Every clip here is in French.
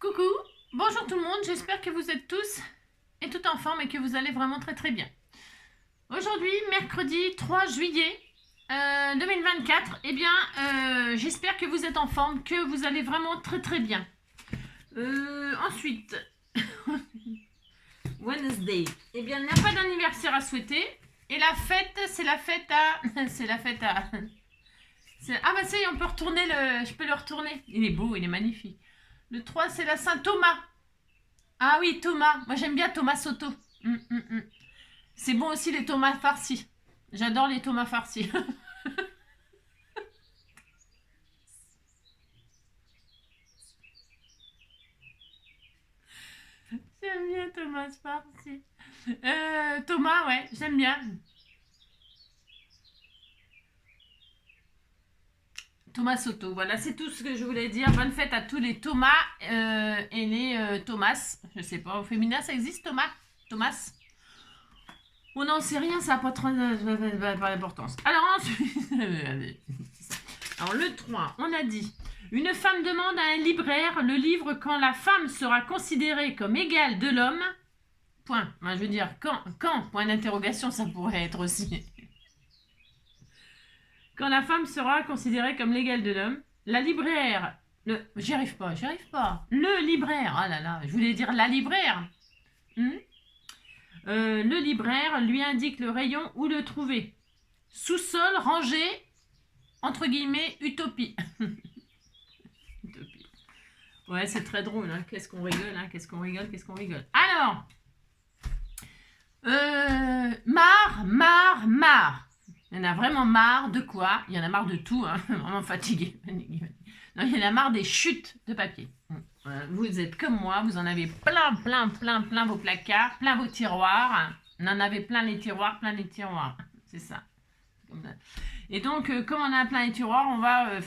Coucou, bonjour tout le monde, j'espère que vous êtes tous et toutes en forme et que vous allez vraiment très bien. Aujourd'hui, mercredi 3 juillet 2024, j'espère que vous êtes en forme, que vous allez vraiment très bien. Ensuite, Wednesday, il n'y a pas d'anniversaire à souhaiter et la fête, c'est la fête à... Ah bah ça y est, on peut retourner je peux le retourner, il est beau, il est magnifique. Le 3, c'est la Saint-Thomas. Ah oui, Thomas. Moi, j'aime bien Thomas Soto. C'est bon aussi les tomates farcis. J'adore les tomates farcis. J'aime bien Thomas farcis. Thomas, ouais, j'aime bien. Thomas Soto, voilà, c'est tout ce que je voulais dire. Bonne fête à tous les Thomas et les Thomas. Je sais pas, au féminin, ça existe Thomas Thomas. On n'en sait rien, ça n'a pas trop d'importance. Alors ensuite, alors le 3, on a dit, une femme demande à un libraire le livre quand la femme sera considérée comme égale de l'homme. Point. Moi, je veux dire, quand point d'interrogation, ça pourrait être aussi. Quand la femme sera considérée comme l'égale de l'homme, la libraire... J'y arrive pas. Le libraire, ah là là, je voulais dire la libraire. Le libraire lui indique le rayon où le trouver. Sous-sol, rangé, entre guillemets, utopie. Utopie. Ouais, c'est très drôle, hein. Qu'est-ce qu'on rigole, hein. Qu'est-ce qu'on rigole. Alors, marre. Il y en a vraiment marre de quoi? Il y en a marre de tout, hein. Vraiment fatigué. Non, il y en a marre des chutes de papier. Vous êtes comme moi, vous en avez plein vos placards, plein vos tiroirs. On en avait plein les tiroirs. C'est ça. Et donc, comme on a plein les tiroirs, on va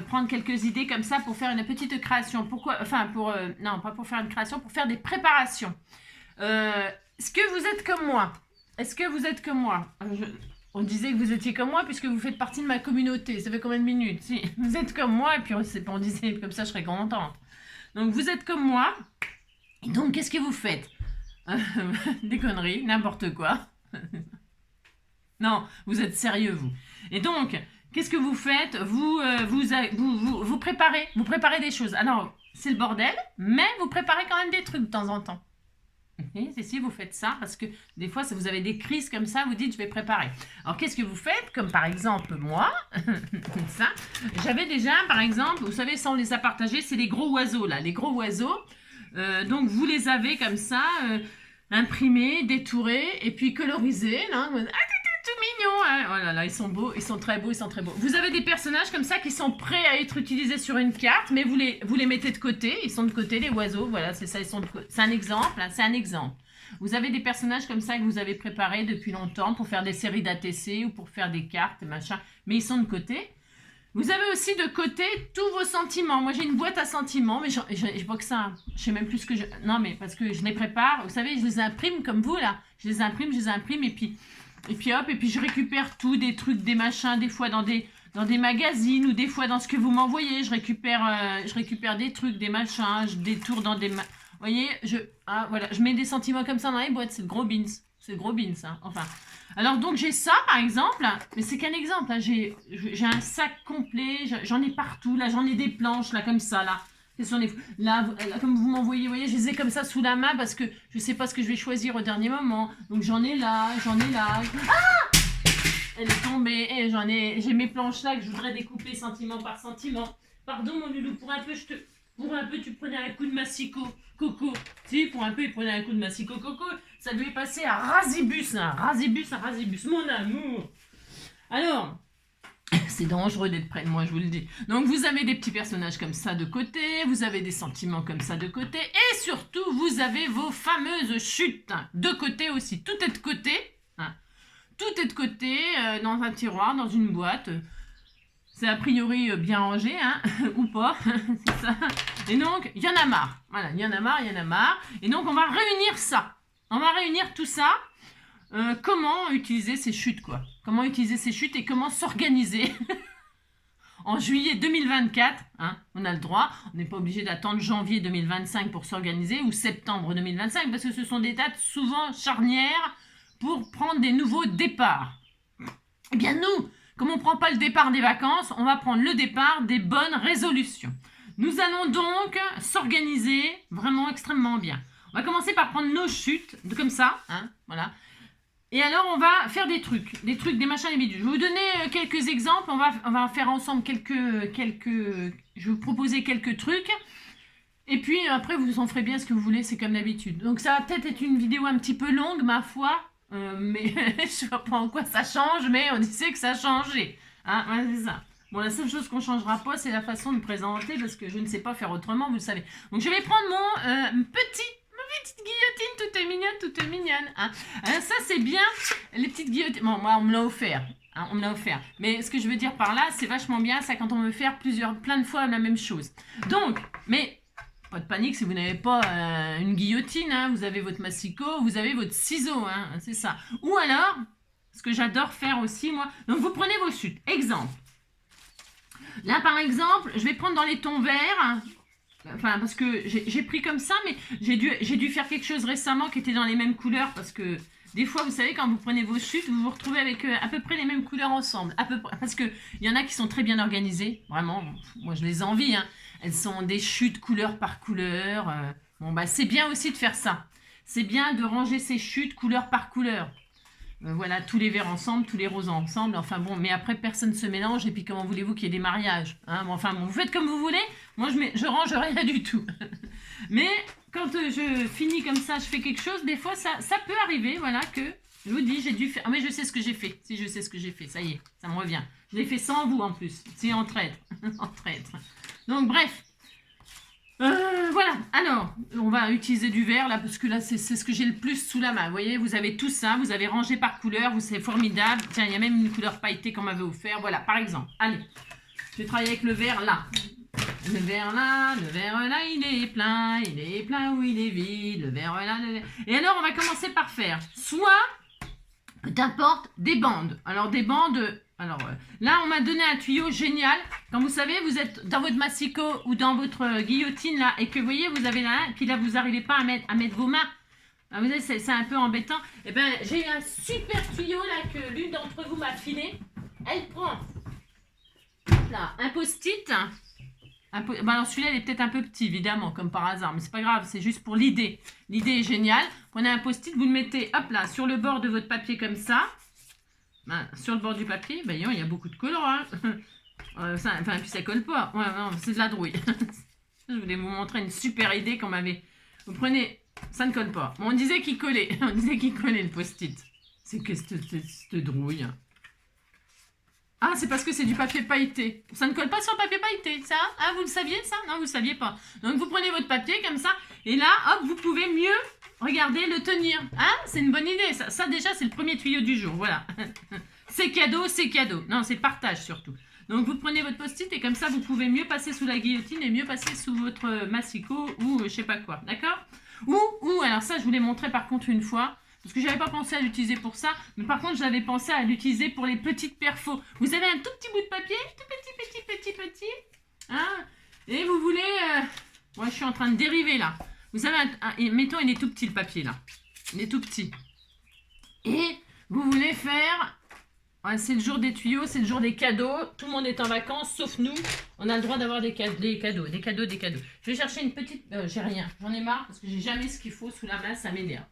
prendre quelques idées comme ça pour faire une petite création. Pourquoi? Enfin, non, pas pour faire une création, pour faire des préparations. Est-ce que vous êtes comme moi? On disait que vous étiez comme moi puisque vous faites partie de ma communauté. Ça fait combien de minutes? Si, vous êtes comme moi et puis on disait comme ça, je serais contente. Donc vous êtes comme moi. Et donc qu'est-ce que vous faites? Des conneries, n'importe quoi. Non, vous êtes sérieux vous. Et donc qu'est-ce que vous faites? Vous préparez des choses. Alors c'est le bordel, mais vous préparez quand même des trucs de temps en temps. Et si vous faites ça, parce que des fois, vous avez des crises comme ça, vous dites, je vais préparer. Alors, qu'est-ce que vous faites? Comme par exemple, moi, ça, j'avais déjà, par exemple, vous savez, ça, on les a partagés, c'est les gros oiseaux, là, les gros oiseaux. Donc, vous les avez comme ça, imprimés, détourés, et puis colorisés, là. Tout mignon, hein. Oh là là, ils sont beaux, ils sont très beaux. Vous avez des personnages comme ça qui sont prêts à être utilisés sur une carte, mais vous les mettez de côté, ils sont de côté, les oiseaux, voilà, c'est ça, ils sont de côté. C'est un exemple, hein, c'est un exemple. Vous avez des personnages comme ça que vous avez préparés depuis longtemps pour faire des séries d'ATC ou pour faire des cartes, machin, mais ils sont de côté. Vous avez aussi de côté tous vos sentiments. Moi, j'ai une boîte à sentiments, mais je vois que ça. Je sais même plus ce que je... Non, mais parce que je les prépare. Vous savez, je les imprime comme vous, là. Je les imprime, et puis hop, et puis je récupère tout, des trucs, des machins, des fois dans des magazines ou des fois dans ce que vous m'envoyez. Je récupère des trucs, des machins, je détourne dans des... Vous voyez, voilà, je mets des sentiments comme ça dans les boîtes. C'est le gros beans. Hein. Enfin. Alors donc j'ai ça par exemple, mais c'est qu'un exemple. Hein. J'ai un sac complet, j'en ai partout. Là, j'en ai des planches, là, comme ça, là. Là, comme vous m'envoyez, vous voyez, je les ai comme ça sous la main parce que je sais pas ce que je vais choisir au dernier moment. Donc j'en ai là. Ah! Elle est tombée. Et j'ai mes planches là que je voudrais découper sentiment par sentiment. Pardon mon loulou, pour un peu tu prenais un coup de massicot coco. Si, pour un peu il prenait un coup de massicot coco. Ça devait passer à rasibus, hein. Rasibus, mon amour. Alors... C'est dangereux d'être près de moi, je vous le dis. Donc, vous avez des petits personnages comme ça de côté, vous avez des sentiments comme ça de côté, et surtout, vous avez vos fameuses chutes de côté aussi. Tout est de côté, hein. Tout est de côté, dans un tiroir, dans une boîte. C'est a priori bien rangé, hein, ou pas, c'est ça. Et donc, il y en a marre. Voilà, il y en a marre. Et donc, on va réunir ça. On va réunir tout ça. Comment utiliser ces chutes, quoi. Comment utiliser ces chutes et comment s'organiser en juillet 2024, hein, on a le droit, on n'est pas obligé d'attendre janvier 2025 pour s'organiser ou septembre 2025 parce que ce sont des dates souvent charnières pour prendre des nouveaux départs. Eh bien nous, comme on ne prend pas le départ des vacances, on va prendre le départ des bonnes résolutions. Nous allons donc s'organiser vraiment extrêmement bien. On va commencer par prendre nos chutes, comme ça, hein, voilà. Et alors, on va faire des trucs, des machins, des bidules. Je vais vous donner quelques exemples. On va faire ensemble je vais vous proposer quelques trucs. Et puis, après, vous en ferez bien ce que vous voulez, c'est comme d'habitude. Donc, ça va peut-être être une vidéo un petit peu longue, ma foi. Mais je ne sais pas en quoi ça change, mais on sait que ça a changé. Hein, ouais, c'est ça. Bon, la seule chose qu'on ne changera pas, c'est la façon de présenter, parce que je ne sais pas faire autrement, vous le savez. Donc, je vais prendre ma petite guillotine toute mignonne. Hein. Alors, ça, c'est bien, les petites guillotines. Bon, moi, on me l'a offert. Hein, on me l'a offert. Mais ce que je veux dire par là, c'est vachement bien, ça, quand on veut faire plein de fois la même chose. Donc, mais... Pas de panique si vous n'avez pas une guillotine, hein, vous avez votre massicot, vous avez votre ciseau, hein, c'est ça. Ou alors, ce que j'adore faire aussi, moi, donc vous prenez vos chutes. Exemple. Là, par exemple, je vais prendre dans les tons verts, enfin, parce que j'ai pris comme ça, mais j'ai dû faire quelque chose récemment qui était dans les mêmes couleurs, parce que des fois, vous savez, quand vous prenez vos chutes, vous vous retrouvez avec à peu près les mêmes couleurs ensemble. À peu près, parce qu'il y en a qui sont très bien organisées, vraiment, moi je les envie, hein. Elles sont des chutes couleur par couleur. Bon, bah, c'est bien aussi de faire ça. C'est bien de ranger ces chutes couleur par couleur. Voilà, tous les verts ensemble, tous les roses ensemble. Enfin bon, mais après, personne ne se mélange. Et puis, comment voulez-vous qu'il y ait des mariages, hein? Bon, enfin, bon, vous faites comme vous voulez. Moi, je range rien du tout. Mais quand je finis comme ça, je fais quelque chose. Des fois, ça peut arriver, voilà, que je vous dis, j'ai dû faire... Ah, mais je sais ce que j'ai fait. Si, je sais ce que j'ai fait. Ça y est, ça me revient. Je l'ai fait sans vous, en plus. C'est en traître. En traître. Donc, bref. Voilà. Alors, on va utiliser du vert, là, parce que là, c'est ce que j'ai le plus sous la main. Vous voyez, vous avez tout ça. Vous avez rangé par couleur. C'est formidable. Tiens, il y a même une couleur pailletée qu'on m'avait offert. Voilà, par exemple. Allez. Je vais travailler avec le vert, là. Le vert là, il est plein ou il est vide. Le vert là, Et alors, on va commencer par faire soit, peu importe, des bandes. Alors, des bandes... Alors là, on m'a donné un tuyau génial. Quand vous savez, vous êtes dans votre massicot ou dans votre guillotine là, et que vous voyez, vous avez là, puis là, vous n'arrivez pas à mettre vos mains. Ah, vous savez, c'est un peu embêtant. Eh bien, j'ai eu un super tuyau là que l'une d'entre vous m'a filé. Elle prend là un post-it. Alors celui-là, il est peut-être un peu petit, évidemment, comme par hasard, mais c'est pas grave, c'est juste pour l'idée. L'idée est géniale. Prenez un post-it, vous le mettez, hop là, sur le bord de votre papier comme ça. Ben, sur le bord du papier, ben, il y a beaucoup de colorants. Hein. Enfin, puis ça colle pas. Ouais, non, c'est de la drouille. Je voulais vous montrer une super idée qu'on m'avait. Vous prenez, ça ne colle pas. Bon, on disait qu'il collait. On disait qu'il collait le post-it. C'est que cette drouille. Ah, c'est parce que c'est du papier pailleté. Ça ne colle pas sur le papier pailleté, ça? Ah, vous le saviez, ça? Non, vous ne saviez pas. Donc, vous prenez votre papier comme ça. Et là, hop, vous pouvez mieux... Regardez, le tenir. Hein? C'est une bonne idée. Ça déjà, c'est le premier tuyau du jour. Voilà. C'est cadeau, c'est cadeau. Non, c'est partage surtout. Donc, vous prenez votre post-it et comme ça, vous pouvez mieux passer sous la guillotine et mieux passer sous votre massicot ou je sais pas quoi. D'accord? Ou, alors ça, je vous l'ai montré par contre une fois. Parce que je n'avais pas pensé à l'utiliser pour ça. Mais par contre, j'avais pensé à l'utiliser pour les petites perfos. Vous avez un tout petit bout de papier. Tout petit. Hein? Et vous voulez... Moi, je suis en train de dériver là. Vous savez, mettons, il est tout petit le papier là. Il est tout petit. Et vous voulez faire... Ouais, c'est le jour des tuyaux, c'est le jour des cadeaux. Tout le monde est en vacances, sauf nous. On a le droit d'avoir des cadeaux. Je vais chercher une petite... j'ai rien. J'en ai marre parce que j'ai jamais ce qu'il faut sous la main, ça m'énerve.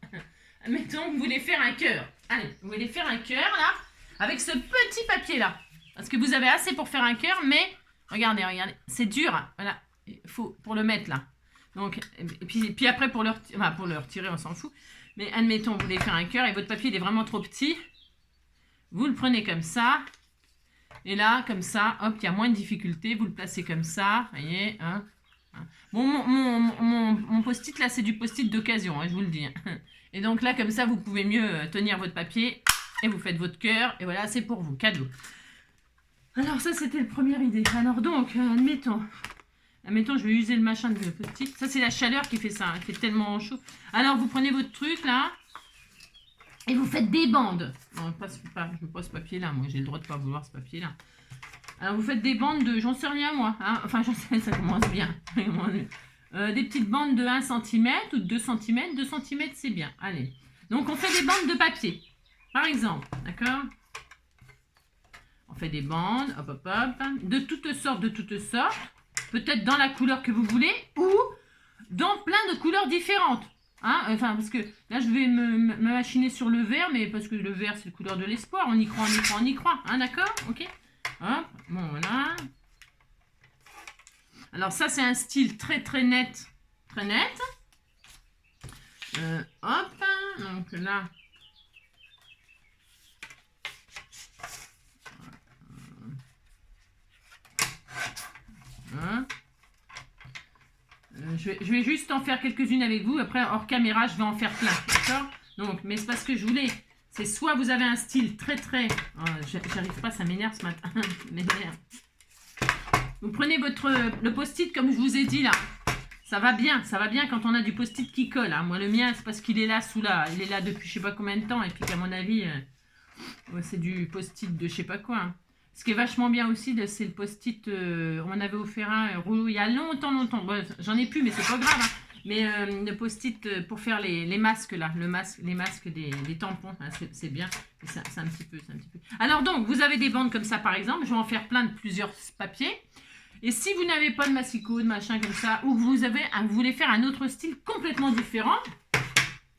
Mettons, vous voulez faire un cœur. Allez, vous voulez faire un cœur là, avec ce petit papier là. Parce que vous avez assez pour faire un cœur, mais... Regardez, c'est dur. Voilà, il faut pour le mettre là. Donc, et puis après, pour le retirer, on s'en fout. Mais admettons, vous voulez faire un cœur et votre papier il est vraiment trop petit. Vous le prenez comme ça. Et là, comme ça, hop, il y a moins de difficulté. Vous le placez comme ça. Vous voyez, hein. Bon, mon post-it, là, c'est du post-it d'occasion, hein, je vous le dis. Et donc là, comme ça, vous pouvez mieux tenir votre papier. Et vous faites votre cœur. Et voilà, c'est pour vous, cadeau. Alors ça, c'était la première idée. Alors donc, admettons, je vais user le machin de post-it. Ça, c'est la chaleur qui fait ça. Hein. Il fait tellement chaud. Alors, vous prenez votre truc, là. Et vous faites des bandes. Non, je veux pas ce papier-là. Moi, j'ai le droit de ne pas vouloir ce papier-là. Alors, vous faites des bandes de, j'en sais rien moi, hein. Enfin, j'en sais, ça commence bien. Des petites bandes de 1 cm ou de 2 cm. 2 cm, c'est bien. Allez. Donc, on fait des bandes de papier. Par exemple, d'accord? On fait des bandes, hop, hop, hop, de toutes sortes, peut-être dans la couleur que vous voulez, ou dans plein de couleurs différentes. Hein, enfin, parce que là, je vais me machiner sur le vert, mais parce que le vert, c'est la couleur de l'espoir. On y croit, on y croit, on y croit. Hein, d'accord? Ok? Hop, bon, voilà. Alors, ça, c'est un style très, très net. Très net. Hop, donc là... Hein, je vais juste en faire quelques-unes avec vous. Après, hors caméra, je vais en faire plein. D'accord? Donc, mais c'est pas ce que je voulais. C'est soit vous avez un style très très... Oh, j'arrive pas, ça m'énerve ce matin. M'énerve. Vous prenez le post-it comme je vous ai dit là. Ça va bien quand on a du post-it qui colle. Hein. Moi, le mien, c'est parce qu'il est là sous là. Il est là depuis je sais pas combien de temps. Et puis qu'à mon avis, c'est du post-it de je sais pas quoi. Hein. Ce qui est vachement bien aussi, c'est le post-it, on m'en avait offert un rouleau il y a longtemps. Bon, j'en ai plus, mais c'est pas grave. Hein. Mais le post-it pour faire les masques, là, les masques des tampons, hein, c'est bien. C'est un petit peu. Alors donc, vous avez des bandes comme ça, par exemple. Je vais en faire plein de plusieurs papiers. Et si vous n'avez pas de massicot, de machin comme ça, ou que vous voulez faire un autre style complètement différent,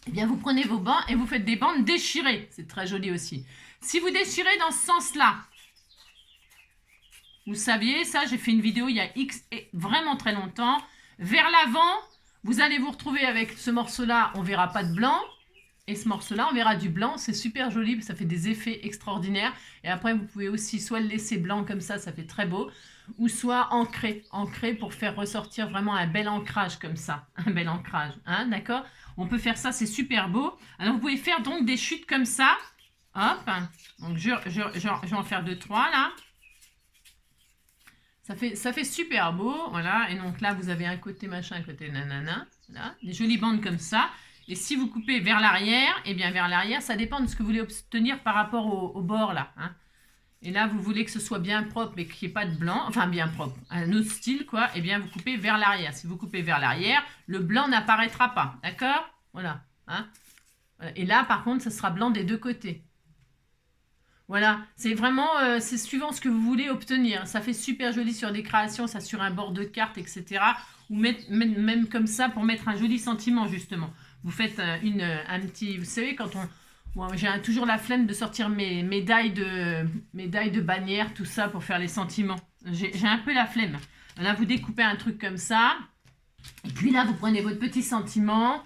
eh bien, vous prenez vos bandes et vous faites des bandes déchirées. C'est très joli aussi. Si vous déchirez dans ce sens-là, vous saviez, ça, j'ai fait une vidéo il y a vraiment très longtemps. Vers l'avant, vous allez vous retrouver avec ce morceau-là, on verra pas de blanc. Et ce morceau-là, on verra du blanc. C'est super joli, ça fait des effets extraordinaires. Et après, vous pouvez aussi soit le laisser blanc comme ça fait très beau. Ou soit ancré pour faire ressortir vraiment un bel ancrage comme ça. Un bel ancrage, hein, d'accord? On peut faire ça, c'est super beau. Alors, vous pouvez faire donc des chutes comme ça. Hop, donc je vais en faire 2-3 là. Ça fait super beau, voilà. Et donc là, vous avez un côté machin, un côté nanana. Là, des jolies bandes comme ça. Et si vous coupez vers l'arrière, eh bien vers l'arrière, ça dépend de ce que vous voulez obtenir par rapport au bord là. Hein. Et là, vous voulez que ce soit bien propre et qu'il n'y ait pas de blanc. Enfin, bien propre. Un autre style, quoi. Eh bien, vous coupez vers l'arrière. Si vous coupez vers l'arrière, le blanc n'apparaîtra pas. D'accord? Voilà. Hein. Et là, par contre, ça sera blanc des deux côtés. Voilà, c'est vraiment, c'est suivant ce que vous voulez obtenir. Ça fait super joli sur des créations, ça sur un bord de carte, etc. Ou même comme ça pour mettre un joli sentiment, justement. Vous faites un petit... Vous savez, quand on... Bon, j'ai toujours la flemme de sortir mes médailles de bannière, tout ça, pour faire les sentiments. J'ai un peu la flemme. Là, vous découpez un truc comme ça. Et puis là, vous prenez votre petit sentiment.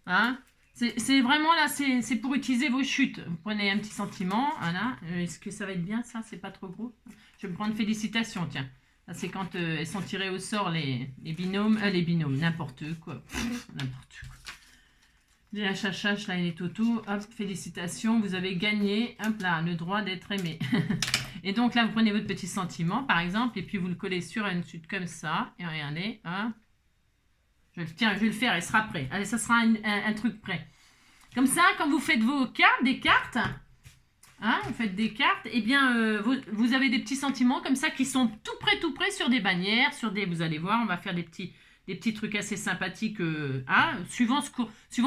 Hein? C'est vraiment là, c'est pour utiliser vos chutes. Vous prenez un petit sentiment, voilà. Est-ce que ça va être bien ça? C'est pas trop gros? Je vais me prendre félicitations, tiens. C'est quand elles sont tirées au sort les binômes, n'importe quoi. N'importe quoi. Les HHH, là, et les totos, hop, félicitations, vous avez gagné, hop là, le droit d'être aimé. Et donc là, vous prenez votre petit sentiment, par exemple, et puis vous le collez sur une chute comme ça, et regardez, hein. Tiens, je vais le faire, il sera prêt. Allez, ça sera un truc prêt. Comme ça, quand vous faites vos cartes, des cartes, hein, vous faites des cartes, eh bien, vous avez des petits sentiments comme ça qui sont tout près sur des bannières, vous allez voir, on va faire des petits trucs assez sympathiques. Hein, suivant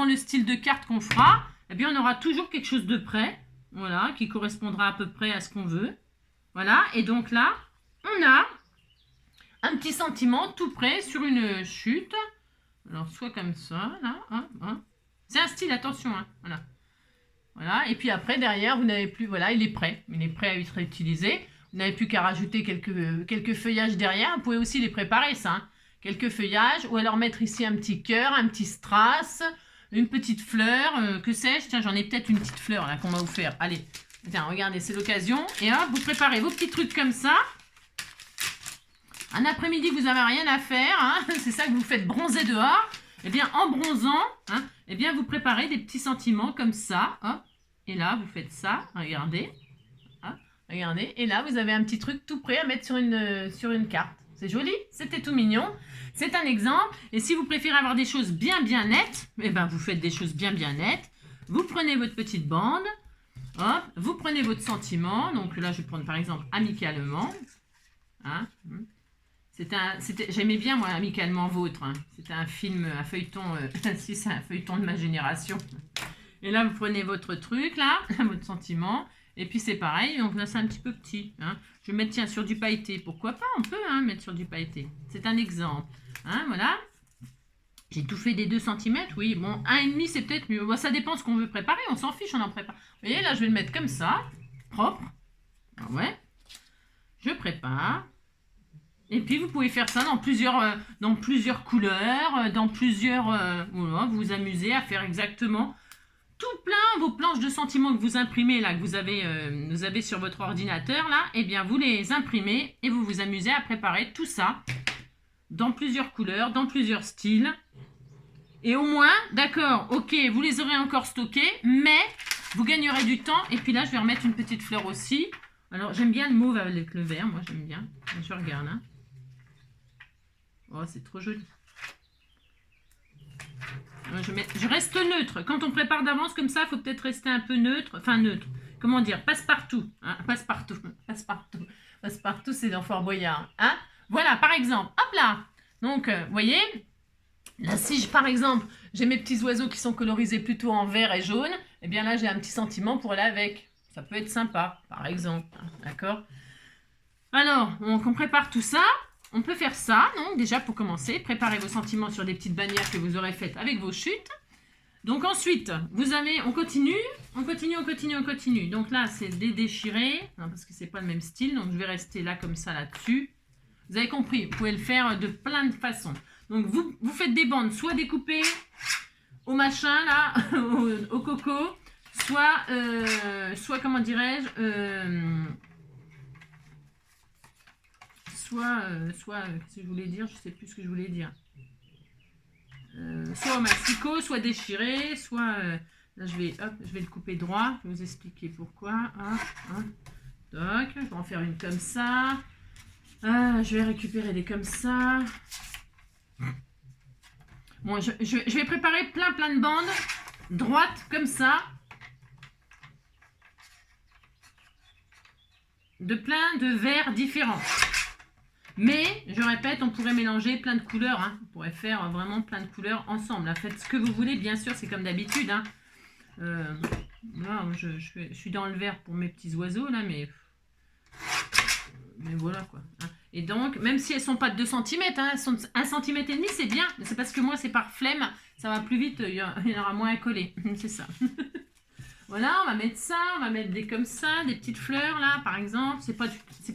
le style de carte qu'on fera, eh bien, on aura toujours quelque chose de prêt, voilà, qui correspondra à peu près à ce qu'on veut. Voilà, et donc là, on a un petit sentiment tout prêt sur une chute. Alors, soit comme ça, là, hein. C'est un style, attention, hein, voilà. Voilà, et puis après, derrière, vous n'avez plus, voilà, il est prêt à être utilisé. Vous n'avez plus qu'à rajouter quelques feuillages derrière. Vous pouvez aussi les préparer, ça, hein. Quelques feuillages, ou alors mettre ici un petit cœur, un petit strass, une petite fleur, que sais-je. Tiens, j'en ai peut-être une petite fleur, là, qu'on va vous faire. Allez, tiens, regardez, c'est l'occasion. Et hop, vous préparez vos petits trucs comme ça. Un après-midi, vous n'avez rien à faire, hein, c'est ça que vous faites bronzer dehors. Eh bien, en bronzant, hein, eh bien, vous préparez des petits sentiments comme ça. Hop, et là, vous faites ça, regardez. Hop, regardez, et là, vous avez un petit truc tout prêt à mettre sur une carte. C'est joli, c'était tout mignon. C'est un exemple. Et si vous préférez avoir des choses bien nettes, eh ben, vous faites des choses bien nettes. Vous prenez votre petite bande. Hop, vous prenez votre sentiment. Donc là, je vais prendre par exemple amicalement. Hein. J'aimais bien, moi, Amicalement Vôtre. Hein. C'était un film, un feuilleton, si c'est un feuilleton de ma génération. Et là, vous prenez votre truc, là, votre sentiment, et puis c'est pareil, donc là, c'est un petit peu petit. Hein. Je vais mettre, tiens, sur du pailleté. Pourquoi pas, on peut mettre sur du pailleté. C'est un exemple. Hein, voilà. J'ai tout fait des 2 cm, oui. Bon, 1,5, c'est peut-être mieux. Bon, ça dépend ce qu'on veut préparer, on s'en fiche, on en prépare. Vous voyez, là, je vais le mettre comme ça, propre. Ah ouais. Je prépare. Et puis, vous pouvez faire ça dans plusieurs couleurs, dans plusieurs... voilà, vous vous amusez à faire exactement tout plein vos planches de sentiments que vous imprimez, là, que vous avez sur votre ordinateur, là. Eh bien, vous les imprimez et vous vous amusez à préparer tout ça dans plusieurs couleurs, dans plusieurs styles. Et au moins, d'accord, ok, vous les aurez encore stockés, mais vous gagnerez du temps. Et puis là, je vais remettre une petite fleur aussi. Alors, j'aime bien le mauve avec le vert, moi, j'aime bien. Je regarde, hein. Oh, c'est trop joli. Je reste neutre. Quand on prépare d'avance comme ça, il faut peut-être rester un peu neutre. Enfin, neutre. Comment dire? Passe-partout. Hein, passe-partout. Passe-partout. Passe-partout, c'est dans Fort Boyard. Hein, voilà, par exemple. Hop là. Donc, vous voyez, là, si, par exemple, j'ai mes petits oiseaux qui sont colorisés plutôt en vert et jaune, eh bien là, j'ai un petit sentiment pour aller avec. Ça peut être sympa, par exemple. D'accord? Alors, on prépare tout ça. On peut faire ça, donc déjà pour commencer, préparez vos sentiments sur des petites bannières que vous aurez faites avec vos chutes. Donc ensuite, on continue. Donc là, c'est déchirer, parce que c'est pas le même style, donc je vais rester là comme ça là-dessus. Vous avez compris, vous pouvez le faire de plein de façons. Donc vous faites des bandes, soit découpées au machin là, au coco, soit comment dirais-je, qu'est-ce que je voulais dire, je sais plus ce que je voulais dire. Soit au masticot, soit déchiré, soit... là, je vais le couper droit. Je vais vous expliquer pourquoi. Donc, je vais en faire une comme ça. Je vais récupérer des comme ça. Bon, je vais préparer plein de bandes droites comme ça. De plein de verres différents. Mais, je répète, on pourrait mélanger plein de couleurs. Hein. On pourrait faire vraiment plein de couleurs ensemble. Hein. Faites ce que vous voulez, bien sûr, c'est comme d'habitude. Hein. Là, je suis dans le vert pour mes petits oiseaux, là, mais voilà, quoi. Hein. Et donc, même si elles ne sont pas de 2 cm, hein, elles sont 1,5 cm, c'est bien. C'est parce que moi, c'est par flemme. Ça va plus vite, il y en aura moins à coller. C'est ça. Voilà, on va mettre ça, on va mettre des comme ça, des petites fleurs là, par exemple. C'est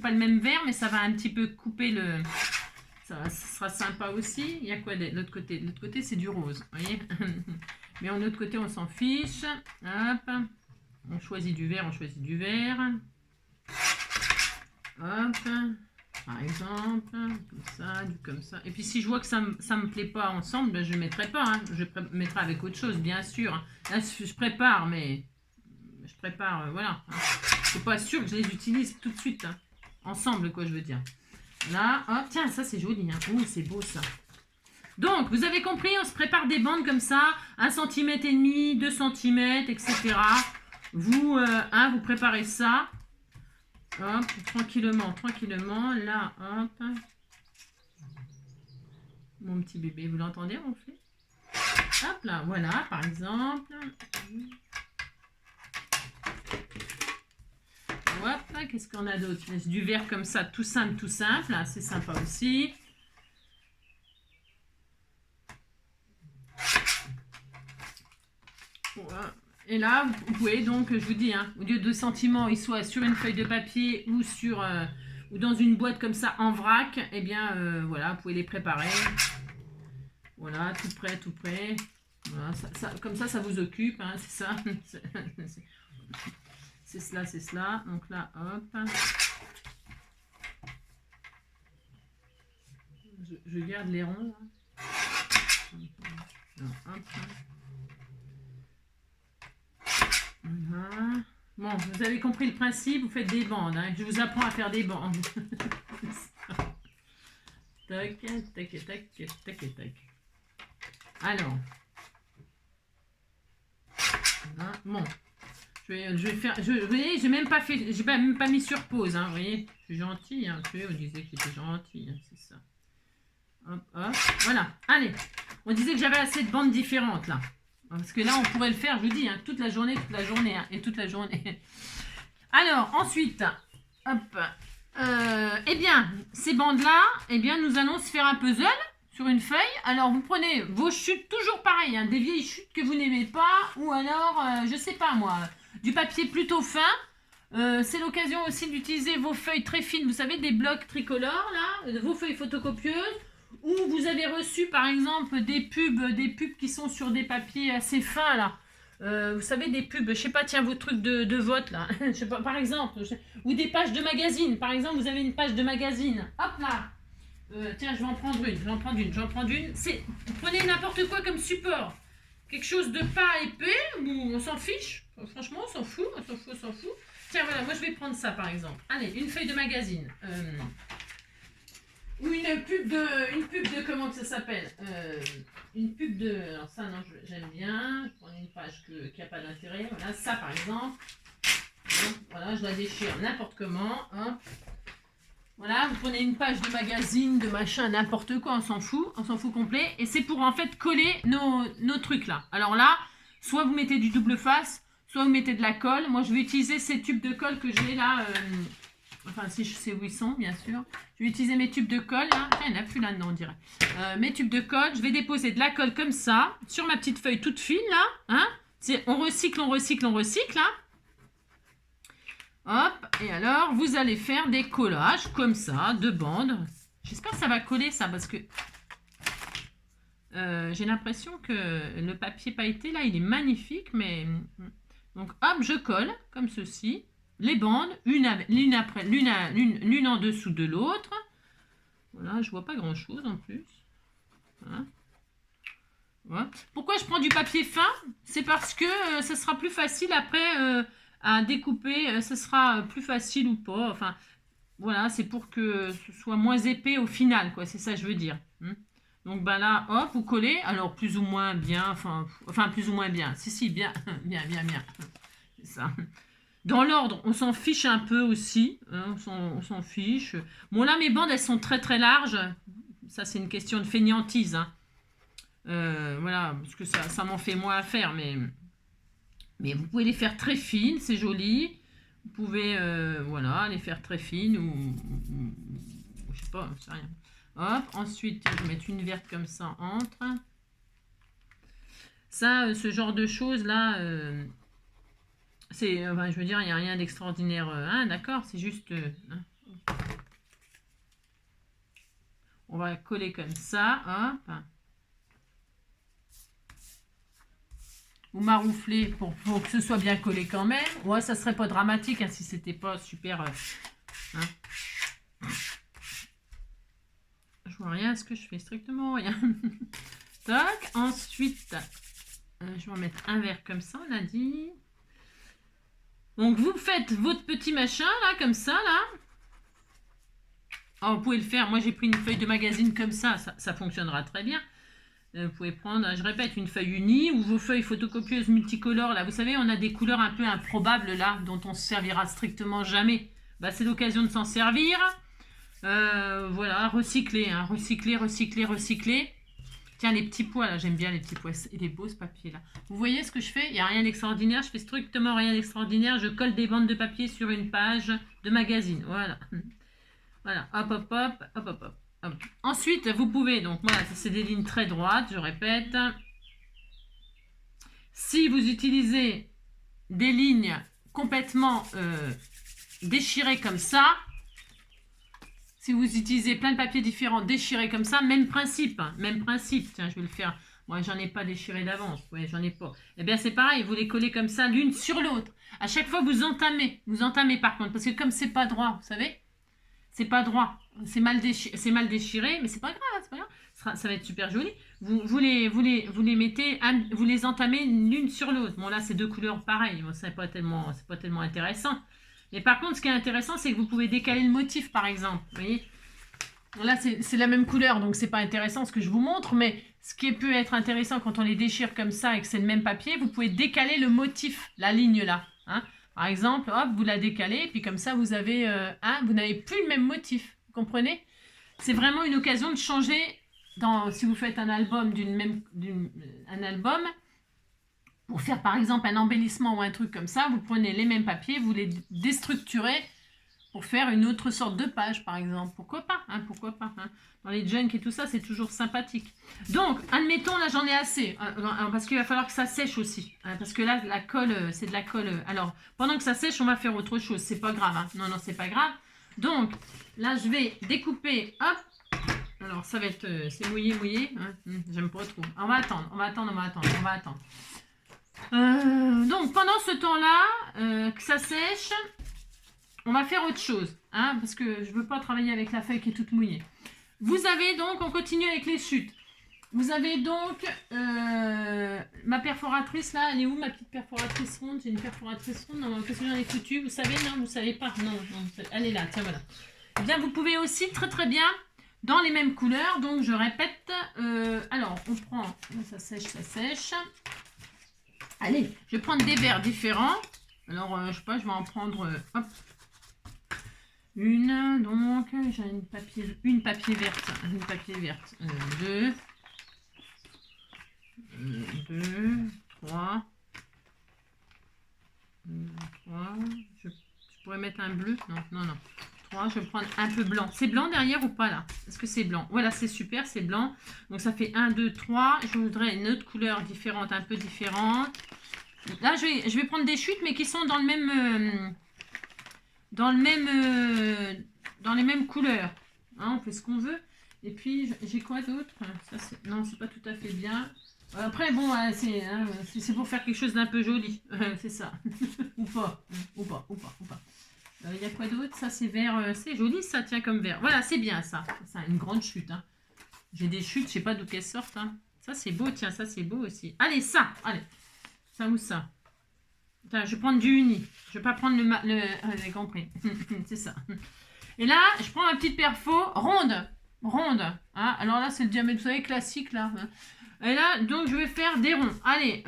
pas le même vert, mais ça va un petit peu couper le... Ça sera sympa aussi. Il y a quoi de l'autre côté? De l'autre côté, c'est du rose, vous voyez. Mais en autre côté, on s'en fiche. Hop. On choisit du vert, Hop. Par exemple, comme ça. Et puis si je vois que ça me plaît pas ensemble, ben, je ne mettrai pas. Hein. Je mettrai avec autre chose, bien sûr. Là, je prépare, mais... voilà. Hein. C'est pas sûr que je les utilise tout de suite. Hein. Ensemble, quoi, je veux dire. Là, hop, tiens, ça c'est joli. Hein. Oh, c'est beau ça. Donc, vous avez compris, on se prépare des bandes comme ça, 1,5 cm, 2 cm, etc. Vous préparez ça. Hop, tranquillement. Là, hop. Mon petit bébé, vous l'entendez, mon fils? Hop là, voilà, par exemple. Hop, qu'est-ce qu'on a d'autre? Du vert comme ça, tout simple, c'est sympa aussi. Voilà. Et là, vous pouvez donc, je vous dis, hein, au lieu de sentiments, ils soient sur une feuille de papier ou ou dans une boîte comme ça en vrac, eh bien, voilà, vous pouvez les préparer. Voilà, tout prêt. Voilà, comme ça vous occupe, hein, c'est ça. C'est cela. Donc là, hop. Je garde les ronds. Alors, hop. Voilà. Bon, vous avez compris le principe, vous faites des bandes. Hein. Je vous apprends à faire des bandes. Tac. Alors. Voilà. Bon. je vais faire... vous voyez, j'ai même pas fait... J'ai même pas mis sur pause, hein, vous voyez. Je suis gentille, hein. On disait que j'étais gentille, hein, c'est ça. Hop, hop, voilà. Allez, on disait que j'avais assez de bandes différentes, là. Parce que là, on pourrait le faire, je vous dis, hein, toute la journée, hein, et toute la journée. Alors, ensuite, hop, eh bien, ces bandes-là, eh bien, nous allons se faire un puzzle sur une feuille. Alors, vous prenez vos chutes, toujours pareil, hein, des vieilles chutes que vous n'aimez pas, ou alors, je sais pas moi, du papier plutôt fin. C'est l'occasion aussi d'utiliser vos feuilles très fines, vous savez, des blocs tricolores, là, vos feuilles photocopieuses, ou vous avez reçu, par exemple, des pubs qui sont sur des papiers assez fins, là. Vous savez, des pubs, je sais pas, tiens, vos trucs de vote, là, je sais pas, par exemple, ou des pages de magazine, par exemple, vous avez une page de magazine, hop là, tiens, je vais en prendre une, prenez n'importe quoi comme support, quelque chose de pas épais, ou on s'en fiche, franchement, on s'en fout, tiens, voilà, moi je vais prendre ça, par exemple, allez, une feuille de magazine, ou une pub de comment ça s'appelle, une pub de... Alors ça, non, j'aime bien. Je prends une page qui n'a pas d'intérêt. Voilà, ça par exemple. Voilà, je la déchire n'importe comment. Hein. Voilà, vous prenez une page de magazine, de machin, n'importe quoi, on s'en fout complet. Et c'est pour en fait coller nos trucs là. Alors là, soit vous mettez du double face, soit vous mettez de la colle. Moi, je vais utiliser ces tubes de colle que j'ai là. Enfin, si je sais où ils sont, bien sûr. Je vais utiliser mes tubes de colle, là. Il n'y en a plus là-dedans, on dirait. Mes tubes de colle, je vais déposer de la colle comme ça, sur ma petite feuille toute fine, là. Hein, on recycle, là. Hop, et alors, vous allez faire des collages, comme ça, de bandes. J'espère que ça va coller, ça, parce que... j'ai l'impression que le papier pailleté, là, il est magnifique, mais... Donc, hop, je colle, comme ceci. Les bandes, l'une en dessous de l'autre. Voilà, je vois pas grand chose en plus. Voilà. Voilà. Pourquoi je prends du papier fin? C'est parce que ça sera plus facile après à découper. Ce sera plus facile ou pas. Enfin, voilà, c'est pour que ce soit moins épais au final, quoi. C'est ça que je veux dire. Donc, ben là, hop, vous collez. Alors, plus ou moins bien. Enfin plus ou moins bien. Si, bien. bien. C'est ça. Dans l'ordre, on s'en fiche un peu aussi. Hein, on s'en fiche. Bon, là, mes bandes, elles sont très, très larges. Ça, c'est une question de fainéantise. Hein. Voilà, parce que ça m'en fait moins à faire. Mais vous pouvez les faire très fines, c'est joli. Vous pouvez, voilà, les faire très fines ou je sais pas, c'est rien. Hop, ensuite, je vais mettre une verte comme ça entre. Ça, ce genre de choses-là... je veux dire, il n'y a rien d'extraordinaire. Hein, d'accord, c'est juste... hein. On va coller comme ça. Hop. Vous marouflez pour que ce soit bien collé quand même. Ouais, ça serait pas dramatique hein, si c'était pas super... hein. Je vois rien à ce que je fais, strictement rien. Tac, ensuite, je vais en mettre un vert comme ça, on a dit... Donc, vous faites votre petit machin, là, comme ça, là. Oh, vous pouvez le faire. Moi, j'ai pris une feuille de magazine comme ça. Ça fonctionnera très bien. Vous pouvez prendre, je répète, une feuille unie ou vos feuilles photocopieuses multicolores. Là, vous savez, on a des couleurs un peu improbables, là, dont on se servira strictement jamais. Bah, c'est l'occasion de s'en servir. Voilà, recycler, hein, recycler. Tiens, les petits pois, là, j'aime bien les petits pois. Il est beau, ce papier, là. Vous voyez ce que je fais? Il n'y a rien d'extraordinaire. Je fais strictement rien d'extraordinaire. Je colle des bandes de papier sur une page de magazine. Voilà. Voilà. Hop. Ensuite, vous pouvez... Donc, voilà, c'est des lignes très droites, je répète. Si vous utilisez des lignes complètement déchirées comme ça... Si vous utilisez plein de papiers différents déchirés comme ça, même principe. Tiens, je vais le faire. Moi, j'en ai pas déchiré d'avance. Ouais, j'en ai pas. Eh bien, c'est pareil. Vous les collez comme ça, l'une sur l'autre. À chaque fois, vous entamez. Vous entamez par contre. Parce que comme c'est pas droit, vous savez, c'est pas droit. C'est mal déchiré, mais c'est pas grave. C'est pas grave. Ça va être super joli. Vous les mettez, vous les entamez l'une sur l'autre. Bon, là, c'est deux couleurs pareilles. Bon, c'est pas tellement intéressant. Mais par contre, ce qui est intéressant, c'est que vous pouvez décaler le motif, par exemple. Vous voyez? Là, c'est la même couleur, donc c'est pas intéressant ce que je vous montre. Mais ce qui peut être intéressant quand on les déchire comme ça et que c'est le même papier, vous pouvez décaler le motif, la ligne là. Hein. Par exemple, hop, vous la décalez, et puis comme ça, vous avez, vous n'avez plus le même motif. Vous comprenez? C'est vraiment une occasion de changer. Si vous faites un album un album, pour faire par exemple un embellissement ou un truc comme ça, vous prenez les mêmes papiers, vous les déstructurez pour faire une autre sorte de page, par exemple. Pourquoi pas, hein, pourquoi pas, hein. Dans les junk et tout ça, c'est toujours sympathique. Donc, admettons, là, j'en ai assez, parce qu'il va falloir que ça sèche aussi. Hein, parce que là, la colle, c'est de la colle. Alors, pendant que ça sèche, on va faire autre chose. C'est pas grave, hein. Non, non, c'est pas grave. Donc, là, je vais découper, hop. Alors, ça va être, c'est mouillé, mouillé. Hein. J'aime pas trop. On va attendre, on va attendre, on va attendre, on va attendre. Donc, pendant ce temps-là, que ça sèche, on va faire autre chose, hein, parce que je veux pas travailler avec la feuille qui est toute mouillée. Vous avez donc, on continue avec les chutes. Vous avez donc ma perforatrice là, elle est où ma petite perforatrice ronde? J'ai une perforatrice ronde, non, qu'est-ce que j'en ai foutu? Vous savez, non, vous savez pas, non, non, elle est là, tiens, voilà. Eh bien, vous pouvez aussi très très bien, dans les mêmes couleurs, donc je répète, alors, on prend, ça sèche, ça sèche. Allez, je vais prendre des verres différents. Alors, je sais pas, je vais en prendre, hop. Une, donc, j'ai une papier verte, deux, 3, je pourrais mettre un bleu, non, 3, je vais prendre un peu blanc. C'est blanc derrière ou pas là? Est-ce que c'est blanc? Voilà, c'est super, c'est blanc. Donc ça fait 1, 2, 3, je voudrais une autre couleur différente, un peu différente. Là, je vais prendre des chutes, mais qui sont dans le même... dans les mêmes couleurs. Hein, on fait ce qu'on veut. Et puis, j'ai quoi d'autre? Non, c'est pas tout à fait bien. Après, bon, c'est pour faire quelque chose d'un peu joli. C'est ça. Ou pas. Il y a quoi d'autre? Ça, c'est vert. C'est joli, ça tient comme vert. Voilà, c'est bien, ça. Ça, une grande chute. Hein. J'ai des chutes, je sais pas d'où qu'elles sortent. Hein. Ça, c'est beau. Tiens, ça, c'est beau aussi. Allez, ça. Allez. Ça ou ça. Tiens, je vais prendre du uni. Je vais pas prendre vous avez compris. C'est ça. Et là, je prends ma petite perfo ronde. Ronde. Hein. Alors là, c'est le diamètre, vous savez, classique, là. Et là, donc, je vais faire des ronds. Allez.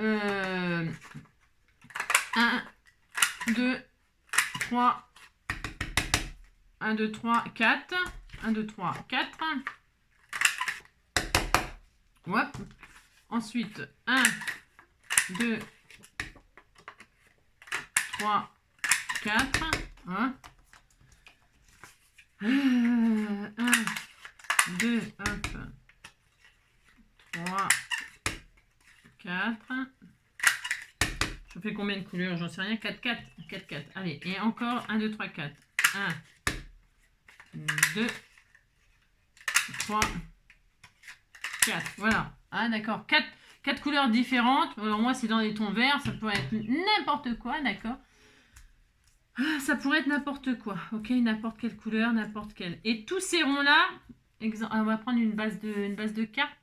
1, 2, 3. 1, 2, 3, 4. 1, 2, 3, 4. Hop. Ensuite, 1, 2, 3, 4. Hein. 1, 2, hop. 3, 4. Je fais combien de couleurs? J'en sais rien. 4, 4. 4, 4. Allez, et encore 1, 2, 3, 4. 1, 2, 3, 4. Voilà. Ah, d'accord. 4 couleurs différentes. Alors, moi, c'est dans les tons verts. Ça pourrait être n'importe quoi, d'accord. Ça pourrait être n'importe quoi. Ok, n'importe quelle couleur, n'importe quelle. Et tous ces ronds-là, on va prendre une base de cartes.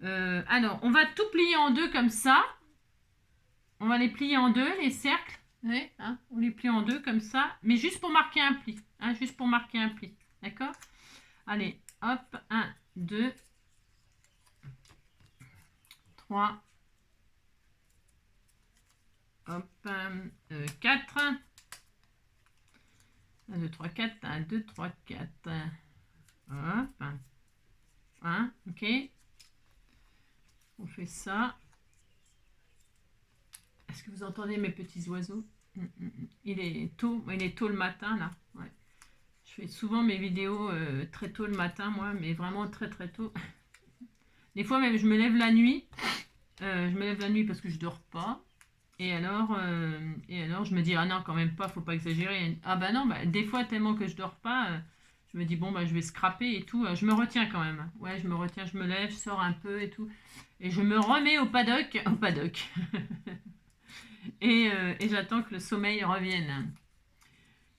Alors, on va tout plier en deux comme ça. On va les plier en deux, les cercles. Ouais, hein, on les plie en deux comme ça. Mais juste pour marquer un pli. Hein, juste pour marquer un pli. D'accord? Allez, hop. 1, 2, 3. Hop. 4. 1, 2, 3, 4. 1, 2, 3, 4. Hop. 1, ok. On fait ça. Est-ce que vous entendez mes petits oiseaux? Il est tôt le matin là. Ouais. Je fais souvent mes vidéos très tôt le matin, moi, mais vraiment très très tôt. Des fois même je me lève la nuit. Je me lève la nuit parce que je dors pas. Et alors je me dis ah non quand même pas, faut pas exagérer. Ah bah non, bah, des fois tellement que je dors pas, je me dis bon bah je vais scraper et tout. Je me retiens quand même. Ouais, je me retiens, je me lève, je sors un peu et tout. Et je me remets au paddock. Et j'attends que le sommeil revienne.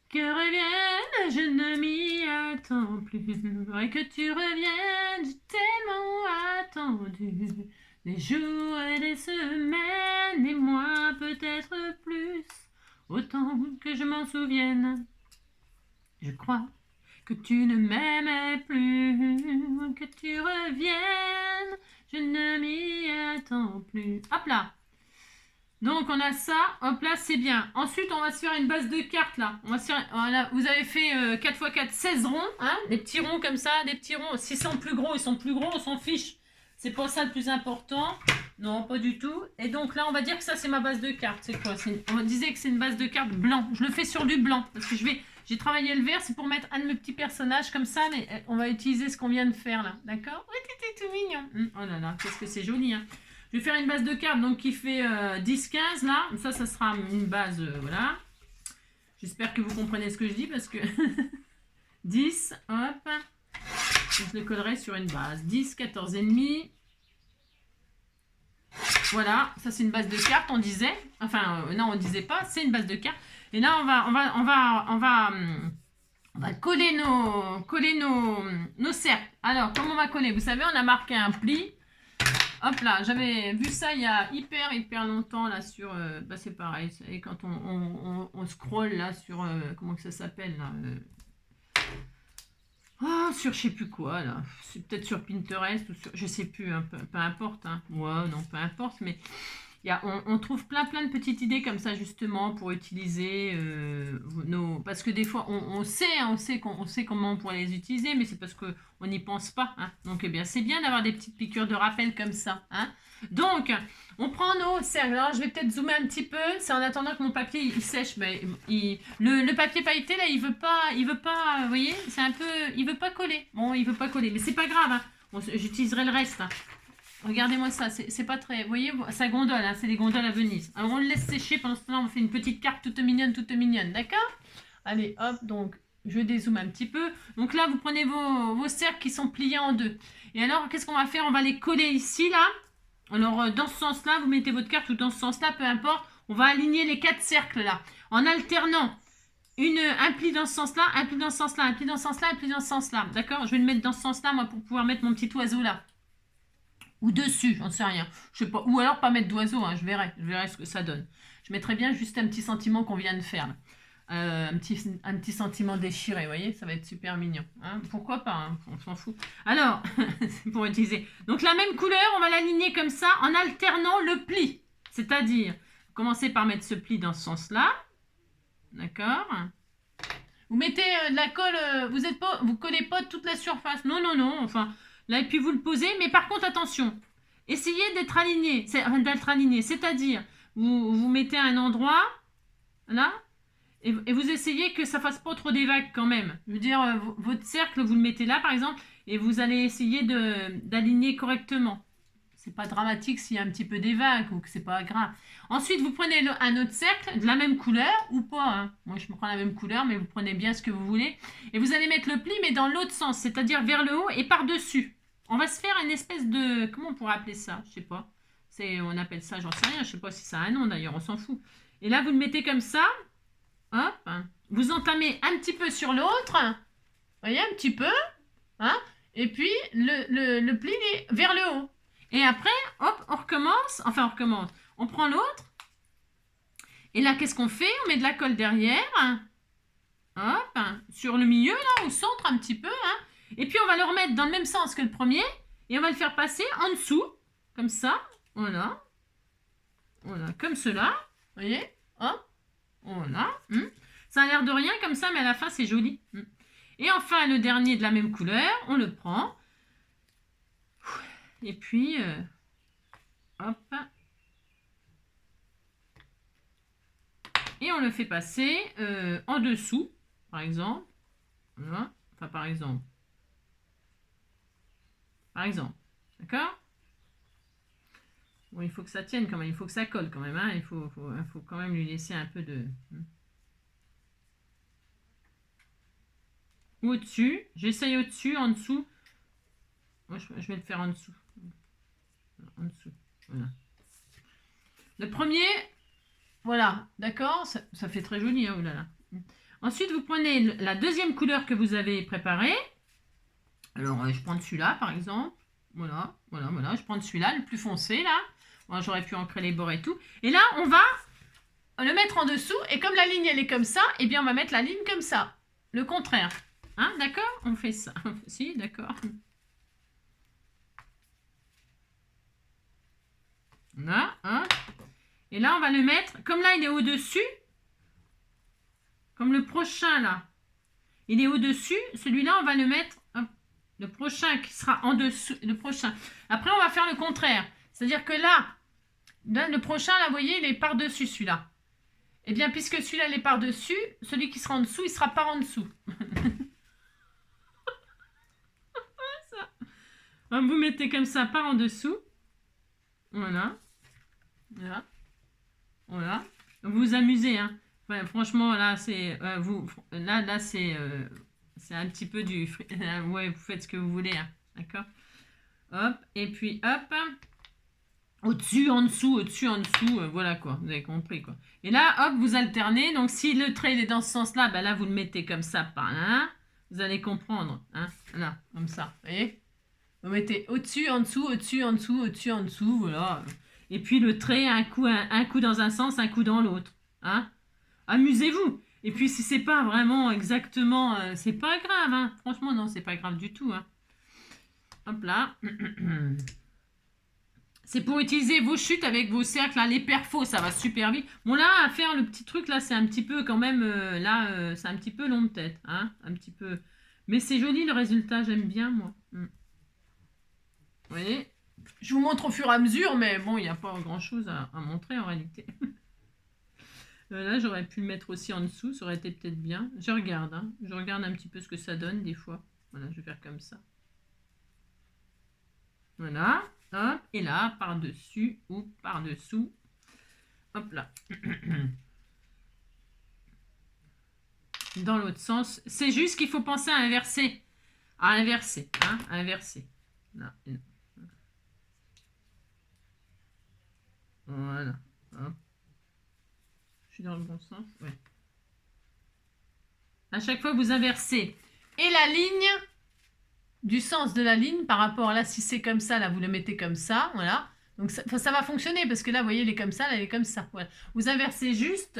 Que revienne, je ne m'y attends plus. Et que tu reviennes, j'ai tellement attendu. Des jours et des semaines, des mois peut-être plus. Autant que je m'en souvienne. Je crois que tu ne m'aimais plus. Que tu reviennes, je ne m'y attends plus. Hop là. Donc, on a ça. Hop là, c'est bien. Ensuite, on va se faire une base de cartes, là. On va se faire, voilà, vous avez fait 4 x 4, 16 ronds. Hein, des petits ronds comme ça, des petits ronds. S'ils sont plus gros, ils sont plus gros, on s'en fiche. C'est pas ça le plus important. Non, pas du tout. Et donc là, on va dire que ça, c'est ma base de cartes. C'est quoi? On disait que c'est une base de cartes blanc. Je le fais sur du blanc. Parce que j'ai travaillé le vert, c'est pour mettre un de mes petits personnages comme ça. Mais on va utiliser ce qu'on vient de faire, là. D'accord? Oui, t'es tout mignon. Oh là là, qu'est-ce que c'est joli, hein. Je vais faire une base de cartes donc qui fait 10-15 là. Ça sera une base, voilà. J'espère que vous comprenez ce que je dis parce que 10, hop. Je le collerai sur une base. 10, 14 et demi. Voilà, ça c'est une base de cartes, on disait. Enfin, non, on disait pas, c'est une base de cartes. Et là, on va coller nos cercles. Alors, comment on va coller? Vous savez, on a marqué un pli. Hop là, j'avais vu ça il y a hyper longtemps là sur... bah c'est pareil, et quand on scroll là sur... comment que ça s'appelle là sur je sais plus quoi là. C'est peut-être sur Pinterest ou sur... Je sais plus, hein, peu importe. Hein. Ouais, non, peu importe, mais... On trouve plein de petites idées comme ça justement pour utiliser parce que des fois on sait comment on pourrait les utiliser, mais c'est parce qu'on n'y pense pas. Hein. Donc eh bien c'est bien d'avoir des petites piqûres de rappel comme ça. Hein. Donc on prend nos cercles. Alors je vais peut-être zoomer un petit peu. C'est en attendant que mon papier il sèche. Mais le papier pailleté là il veut pas. Vous voyez, c'est un peu, il veut pas coller. Bon, il veut pas coller, mais c'est pas grave. Hein. Bon, j'utiliserai le reste. Hein. Regardez-moi ça, c'est pas très... Vous voyez, ça gondole, hein, c'est des gondoles à Venise. Alors on le laisse sécher, pendant ce temps-là, on fait une petite carte toute mignonne, d'accord? Allez, hop, donc je dézoome un petit peu. Donc là, vous prenez vos cercles qui sont pliés en deux. Et alors, qu'est-ce qu'on va faire? On va les coller ici, là. Alors, dans ce sens-là, vous mettez votre carte ou dans ce sens-là, peu importe. On va aligner les 4 cercles, là, en alternant un pli dans ce sens-là, un pli dans ce sens-là, un pli dans ce sens-là, un pli dans ce sens-là. D'accord? Je vais le mettre dans ce sens-là, moi, pour pouvoir mettre mon petit oiseau, là. Ou dessus, j'en sais rien. Je sais pas. Ou alors pas mettre d'oiseau, hein, je verrai ce que ça donne. Je mettrai bien juste un petit sentiment qu'on vient de faire. Un petit sentiment déchiré, vous voyez, ça va être super mignon. Hein. Pourquoi pas, hein, on s'en fout. Alors, c'est pour utiliser. Donc la même couleur, on va l'aligner comme ça en alternant le pli. C'est-à-dire, commencez par mettre ce pli dans ce sens-là. D'accord? Vous mettez de la colle, vous collez pas toute la surface. Non, enfin... Là, et puis vous le posez, mais par contre, attention, essayez d'être aligné, c'est-à-dire, vous mettez à un endroit, là, et vous essayez que ça fasse pas trop des vagues quand même. Je veux dire, votre cercle, vous le mettez là, par exemple, et vous allez essayer d'aligner correctement. C'est pas dramatique s'il y a un petit peu des vagues, ou que c'est pas grave. Ensuite, vous prenez un autre cercle, de la même couleur, ou pas, hein. Moi, je me prends la même couleur, mais vous prenez bien ce que vous voulez. Et vous allez mettre le pli, mais dans l'autre sens, c'est-à-dire vers le haut et par-dessus. On va se faire une espèce de... Comment on pourrait appeler ça? Je sais pas. On appelle ça, j'en sais rien. Je sais pas si ça a un nom d'ailleurs, on s'en fout. Et là, vous le mettez comme ça. Hop. Vous entamez un petit peu sur l'autre. Vous voyez, un petit peu. Hein? Et puis, le pli est vers le haut. Et après, hop, on recommence. Enfin, on recommence. On prend l'autre. Et là, qu'est-ce qu'on fait? On met de la colle derrière. Hop. Sur le milieu, là, au centre, un petit peu. Hein? Et puis, on va le remettre dans le même sens que le premier. Et on va le faire passer en dessous. Comme ça. Voilà. Voilà. Comme cela. Vous voyez? Hop. Voilà. Ça a l'air de rien comme ça, mais à la fin, c'est joli. Et enfin, le dernier de la même couleur. On le prend. Et puis, hop. Et on le fait passer en dessous, par exemple. Voilà. Enfin, par exemple. D'accord? Bon, il faut que ça tienne quand même, il faut que ça colle quand même. Hein. Il faut quand même lui laisser un peu de... Au-dessus. J'essaye au-dessus, en dessous. Moi, je vais le faire en dessous. En dessous. Voilà. Le premier, voilà, d'accord, ça fait très joli, hein, oulala. Ensuite, vous prenez la deuxième couleur que vous avez préparée. Alors, je prends celui-là, par exemple. Voilà. Je prends celui-là, le plus foncé, là. Bon, j'aurais pu ancrer les bords et tout. Et là, on va le mettre en dessous. Et comme la ligne, elle est comme ça, eh bien, on va mettre la ligne comme ça. Le contraire. Hein, d'accord? On fait ça. Si, d'accord. Là, hein. Et là, on va le mettre, comme là, il est au-dessus, comme le prochain, là, il est au-dessus, celui-là, on va le mettre, hop, le prochain qui sera en dessous, le prochain. Après, on va faire le contraire. C'est-à-dire que là, le prochain, là, vous voyez, il est par-dessus celui-là. Eh bien, puisque celui-là, il est par-dessus, celui qui sera en dessous, il sera par en dessous. Ça. Vous mettez comme ça par en dessous. Voilà. Voilà. Voilà. Vous vous amusez, hein. Ouais, franchement, là, c'est... là c'est un petit peu du... ouais, vous faites ce que vous voulez, hein. D'accord. Hop. Et puis, hop. Au-dessus, en dessous, voilà quoi, vous avez compris quoi. Et là, hop, vous alternez, donc si le trait il est dans ce sens-là, ben là, vous le mettez comme ça, par là, vous allez comprendre, hein, là, comme ça, vous voyez. Vous mettez au-dessus, en dessous, au-dessus, en dessous, au-dessus, en dessous, voilà. Et puis le trait, un coup dans un sens, un coup dans l'autre, hein. Amusez-vous. Et puis si c'est pas vraiment exactement, c'est pas grave, hein. Franchement, non, c'est pas grave du tout, hein. Hop là. C'est pour utiliser vos chutes avec vos cercles, là, les perfos, ça va super vite. Bon, là, à faire le petit truc, là, c'est un petit peu quand même, c'est un petit peu long peut-être, hein, un petit peu. Mais c'est joli le résultat, j'aime bien, moi. Vous voyez, je vous montre au fur et à mesure, mais bon, il n'y a pas grand-chose à montrer en réalité. Là, j'aurais pu le mettre aussi en dessous, ça aurait été peut-être bien. Je regarde, hein, je regarde un petit peu ce que ça donne des fois. Voilà, je vais faire comme ça. Voilà. Hop, et là, par-dessus ou par-dessous. Hop là. Dans l'autre sens. C'est juste qu'il faut penser à inverser. À inverser. Hein, à inverser. Là, et là. Voilà. Hop. Je suis dans le bon sens. Ouais. À chaque fois, vous inversez. Et la ligne, du sens de la ligne par rapport à là, si c'est comme ça, là, vous le mettez comme ça. Voilà. Donc, ça va fonctionner parce que là, vous voyez, elle est comme ça, là, elle est comme ça. Voilà. Vous inversez juste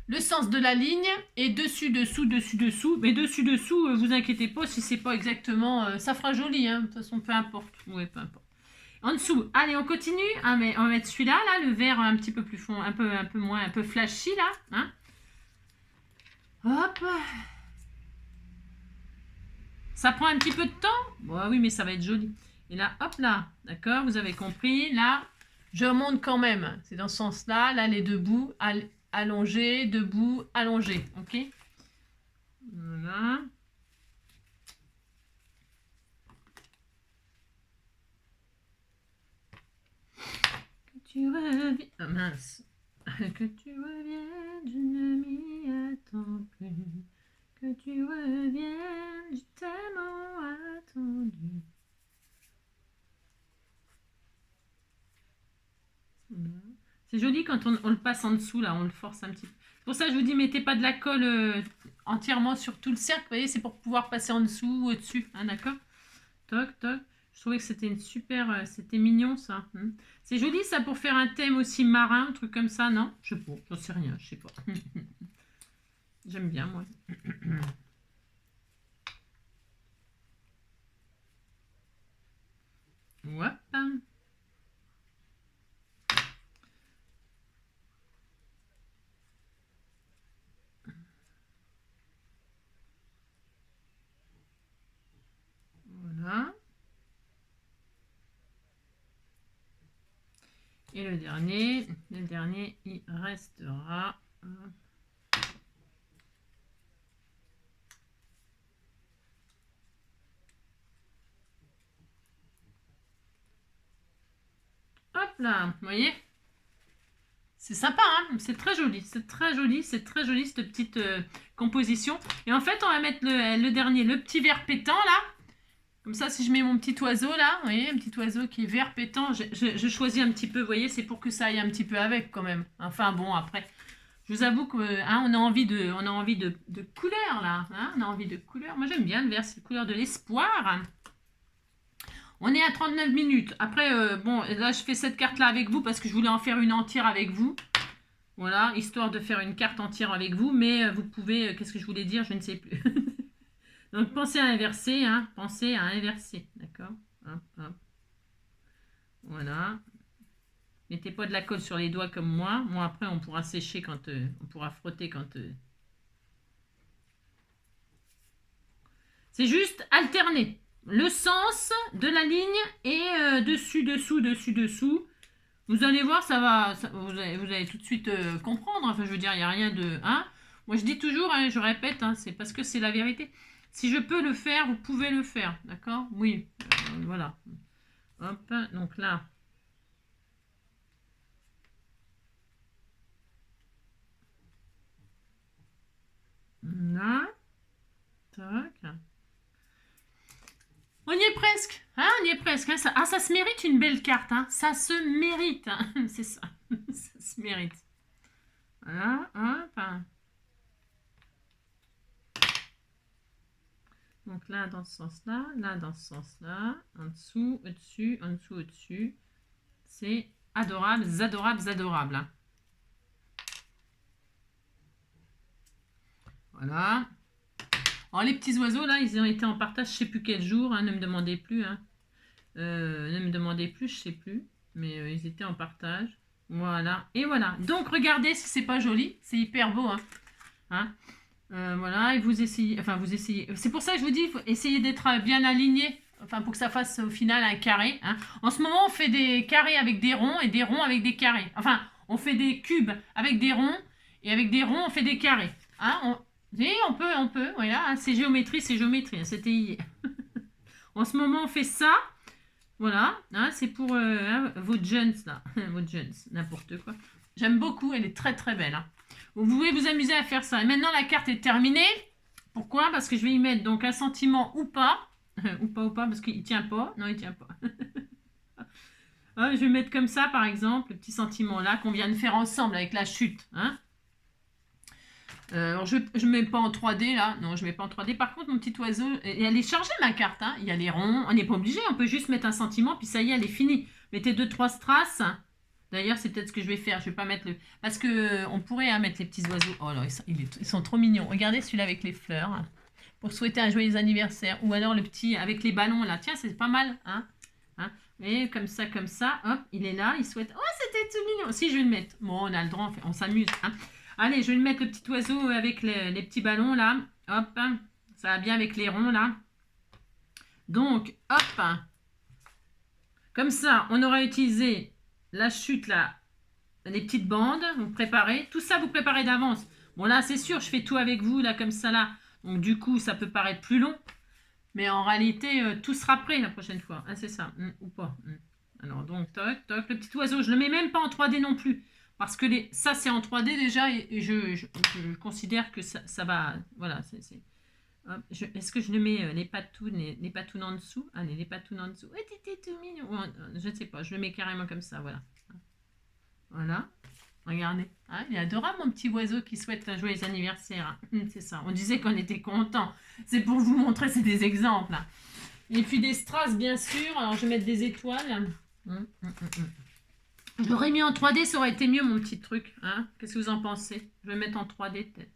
le sens de la ligne et dessus, dessous, dessus, dessous. Mais dessus, dessous, vous inquiétez pas si c'est pas exactement... ça fera joli, hein. De toute façon, peu importe. Ouais, peu importe. En dessous, allez, on continue. Ah, mais on va mettre celui-là, là, le vert un petit peu plus fond, un peu moins, un peu flashy, là. Hein. Hop. Ça prend un petit peu de temps. Bon, oui, mais ça va être joli. Et là, hop là, d'accord, vous avez compris. Là, je remonte quand même. C'est dans ce sens-là. Là, les deux bouts, allongés, debout, allongés. Ok. Voilà. Que tu reviens... Ah, mince. Que tu reviennes, je ne m'y attends plus. Que tu reviennes, je tellement attendu. C'est joli quand on le passe en dessous, là, on le force un petit peu. C'est pour ça que je vous dis, mettez pas de la colle entièrement sur tout le cercle, vous voyez, c'est pour pouvoir passer en dessous ou au-dessus, hein, d'accord. Toc, toc. Je trouvais que c'était une super... c'était mignon, ça. C'est joli, ça, pour faire un thème aussi marin, un truc comme ça, non? Je sais pas, j'en sais rien, je sais pas. J'aime bien, moi. Hop. Voilà. Et le dernier, il restera... Hop là, vous voyez? C'est sympa, hein? C'est très joli, c'est très joli, c'est très joli cette petite composition. Et en fait, on va mettre le dernier, le petit vert pétant là. Comme ça, si je mets mon petit oiseau là, vous voyez, un petit oiseau qui est vert pétant, je choisis un petit peu, vous voyez, c'est pour que ça aille un petit peu avec quand même. Enfin bon, après, je vous avoue qu'on on a envie de couleur là, hein, on a envie de couleur. Moi j'aime bien le vert, c'est la couleur de l'espoir. On est à 39 minutes. Après, bon, là je fais cette carte là avec vous parce que je voulais en faire une entière avec vous. Voilà, histoire de faire une carte entière avec vous, mais vous pouvez, qu'est-ce que je voulais dire, je ne sais plus. Donc, pensez à inverser, hein. Pensez à inverser, d'accord. Hop, hop. Voilà. Mettez pas de la colle sur les doigts comme moi. Moi, après, on pourra sécher quand... on pourra frotter quand... C'est juste alterner le sens de la ligne et dessus, dessous, dessus, dessous. Vous allez voir, ça va... vous allez tout de suite comprendre. Enfin, je veux dire, il n'y a rien de... Hein. Moi, je dis toujours, hein, je répète, hein, c'est parce que c'est la vérité. Si je peux le faire, vous pouvez le faire. D'accord? Oui. Voilà. Hop, donc là... Là, tac. On y est presque, hein, on y est presque. Hein, ça se mérite une belle carte, hein. Ça se mérite, hein. C'est ça, ça se mérite. Voilà, hop. Donc là, dans ce sens-là, là, dans ce sens-là, en dessous, au-dessus, en dessous, au-dessus. C'est adorable, adorable, adorable. Hein. Voilà. Alors, les petits oiseaux, là, ils ont été en partage, je ne sais plus quel jour, hein, ne me demandez plus. Hein. Ne me demandez plus, je ne sais plus. Mais ils étaient en partage. Voilà. Et voilà. Donc, regardez si c'est pas joli. C'est hyper beau. Hein. Voilà. Et vous essayez. Enfin, vous essayez. C'est pour ça que je vous dis, il faut essayer d'être bien aligné. Enfin, pour que ça fasse au final un carré. Hein. En ce moment, on fait des carrés avec des ronds et des ronds avec des carrés. Enfin, on fait des cubes avec des ronds. Et avec des ronds, on fait des carrés. Hein. Oui, on peut, voilà, c'est géométrie, hein, c'était hier. En ce moment, on fait ça, voilà, hein, c'est pour vos jeunes, là, vos jeunes, n'importe quoi. J'aime beaucoup, elle est très très belle. Hein. Vous pouvez vous amuser à faire ça. Et maintenant, la carte est terminée. Pourquoi? Parce que je vais y mettre donc un sentiment ou pas, ou pas, parce qu'il tient pas. Non, il tient pas. Je vais mettre comme ça, par exemple, le petit sentiment là qu'on vient de faire ensemble avec la chute, hein. Alors je ne mets pas en 3D là, non je ne mets pas en 3D. Par contre mon petit oiseau, et elle est chargée ma carte, hein. Il y a les ronds, on n'est pas obligé, on peut juste mettre un sentiment puis ça y est elle est finie. Mettez 2-3 strass, d'ailleurs c'est peut-être ce que je vais faire, je vais pas mettre le... Parce que on pourrait mettre les petits oiseaux, oh là ils sont trop mignons. Regardez celui-là avec les fleurs, hein, pour souhaiter un joyeux anniversaire. Ou alors le petit avec les ballons là, tiens c'est pas mal, hein. Et comme ça, hop, il est là, il souhaite... Oh c'était tout mignon, si je vais le mettre, bon on a le droit, on s'amuse, hein. Allez, je vais le mettre le petit oiseau avec les petits ballons là. Hop, ça va bien avec les ronds là. Donc, hop. Comme ça, on aura utilisé la chute là, les petites bandes. Vous préparez. Tout ça, vous préparez d'avance. Bon là, c'est sûr, je fais tout avec vous là, comme ça là. Donc du coup, ça peut paraître plus long. Mais en réalité, tout sera prêt la prochaine fois. Ah, c'est ça, ou pas. Alors donc, toc, toc. Le petit oiseau, je ne le mets même pas en 3D non plus. Parce que ça, c'est en 3D déjà et je considère que ça va... Voilà, est-ce que je le mets les patounes en dessous? Allez, les patounes en dessous. T'es tout mignon. Je ne sais pas, je le mets carrément comme ça, voilà. Voilà, regardez. Ah, il est adorable, mon petit oiseau qui souhaite un joyeux anniversaire. C'est ça, on disait qu'on était content. C'est pour vous montrer, c'est des exemples. Hein. Et puis des strass, bien sûr. Alors, je vais mettre des étoiles. Je l'aurais mis en 3D, ça aurait été mieux mon petit truc. Hein. Qu'est-ce que vous en pensez? Je vais le mettre en 3D peut-être.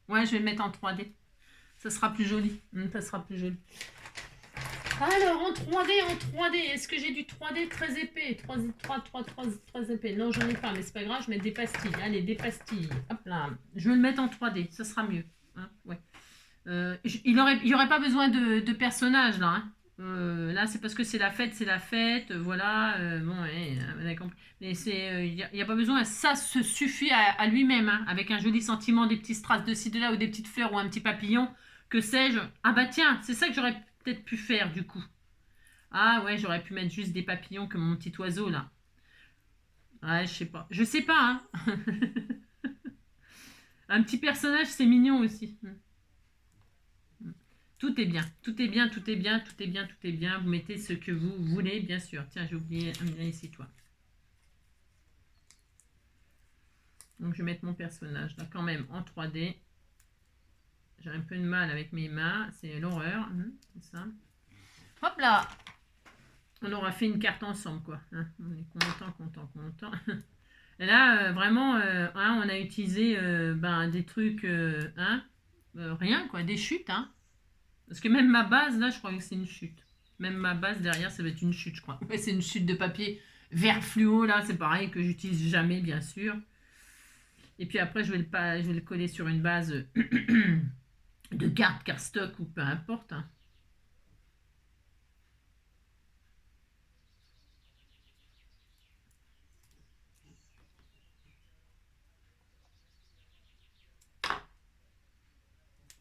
Ouais, je vais le mettre en 3D. Ça sera plus joli. Ça sera plus joli. Alors, en 3D, est-ce que j'ai du 3D très épais? 3 épais. Non, j'en ai pas, mais c'est pas grave, je mets des pastilles. Allez, des pastilles. Hop là. Je vais le mettre en 3D, ça sera mieux. Hein, ouais. Il n'y aurait pas besoin de personnages là. Hein. Là, c'est parce que c'est la fête, voilà. Bon, mais il n'y a pas besoin, ça se suffit à lui-même, hein, avec un joli sentiment, des petits strass de ci, de là, ou des petites fleurs, ou un petit papillon, que sais-je. Ah bah tiens, c'est ça que j'aurais peut-être pu faire, du coup. Ah ouais, j'aurais pu mettre juste des papillons, comme mon petit oiseau, là. Ouais, je sais pas, hein. Un petit personnage, c'est mignon aussi. Tout est bien, tout est bien, tout est bien, tout est bien, tout est bien. Vous mettez ce que vous voulez, bien sûr. Tiens, j'ai oublié un bien ici, toi. Donc, je vais mettre mon personnage là, quand même, en 3D. J'ai un peu de mal avec mes mains. C'est l'horreur. C'est ça. Hop là! On aura fait une carte ensemble, quoi. Hein, on est content. Et là, vraiment, hein, on a utilisé des trucs, rien, quoi, des chutes, hein. Parce que même ma base, là, je crois que c'est une chute. Même ma base derrière, ça va être une chute, je crois. Ouais, c'est une chute de papier. vert fluo, là, c'est pareil, que j'utilise jamais, bien sûr. Et puis après, je vais le coller sur une base de cardstock ou peu importe. Hein.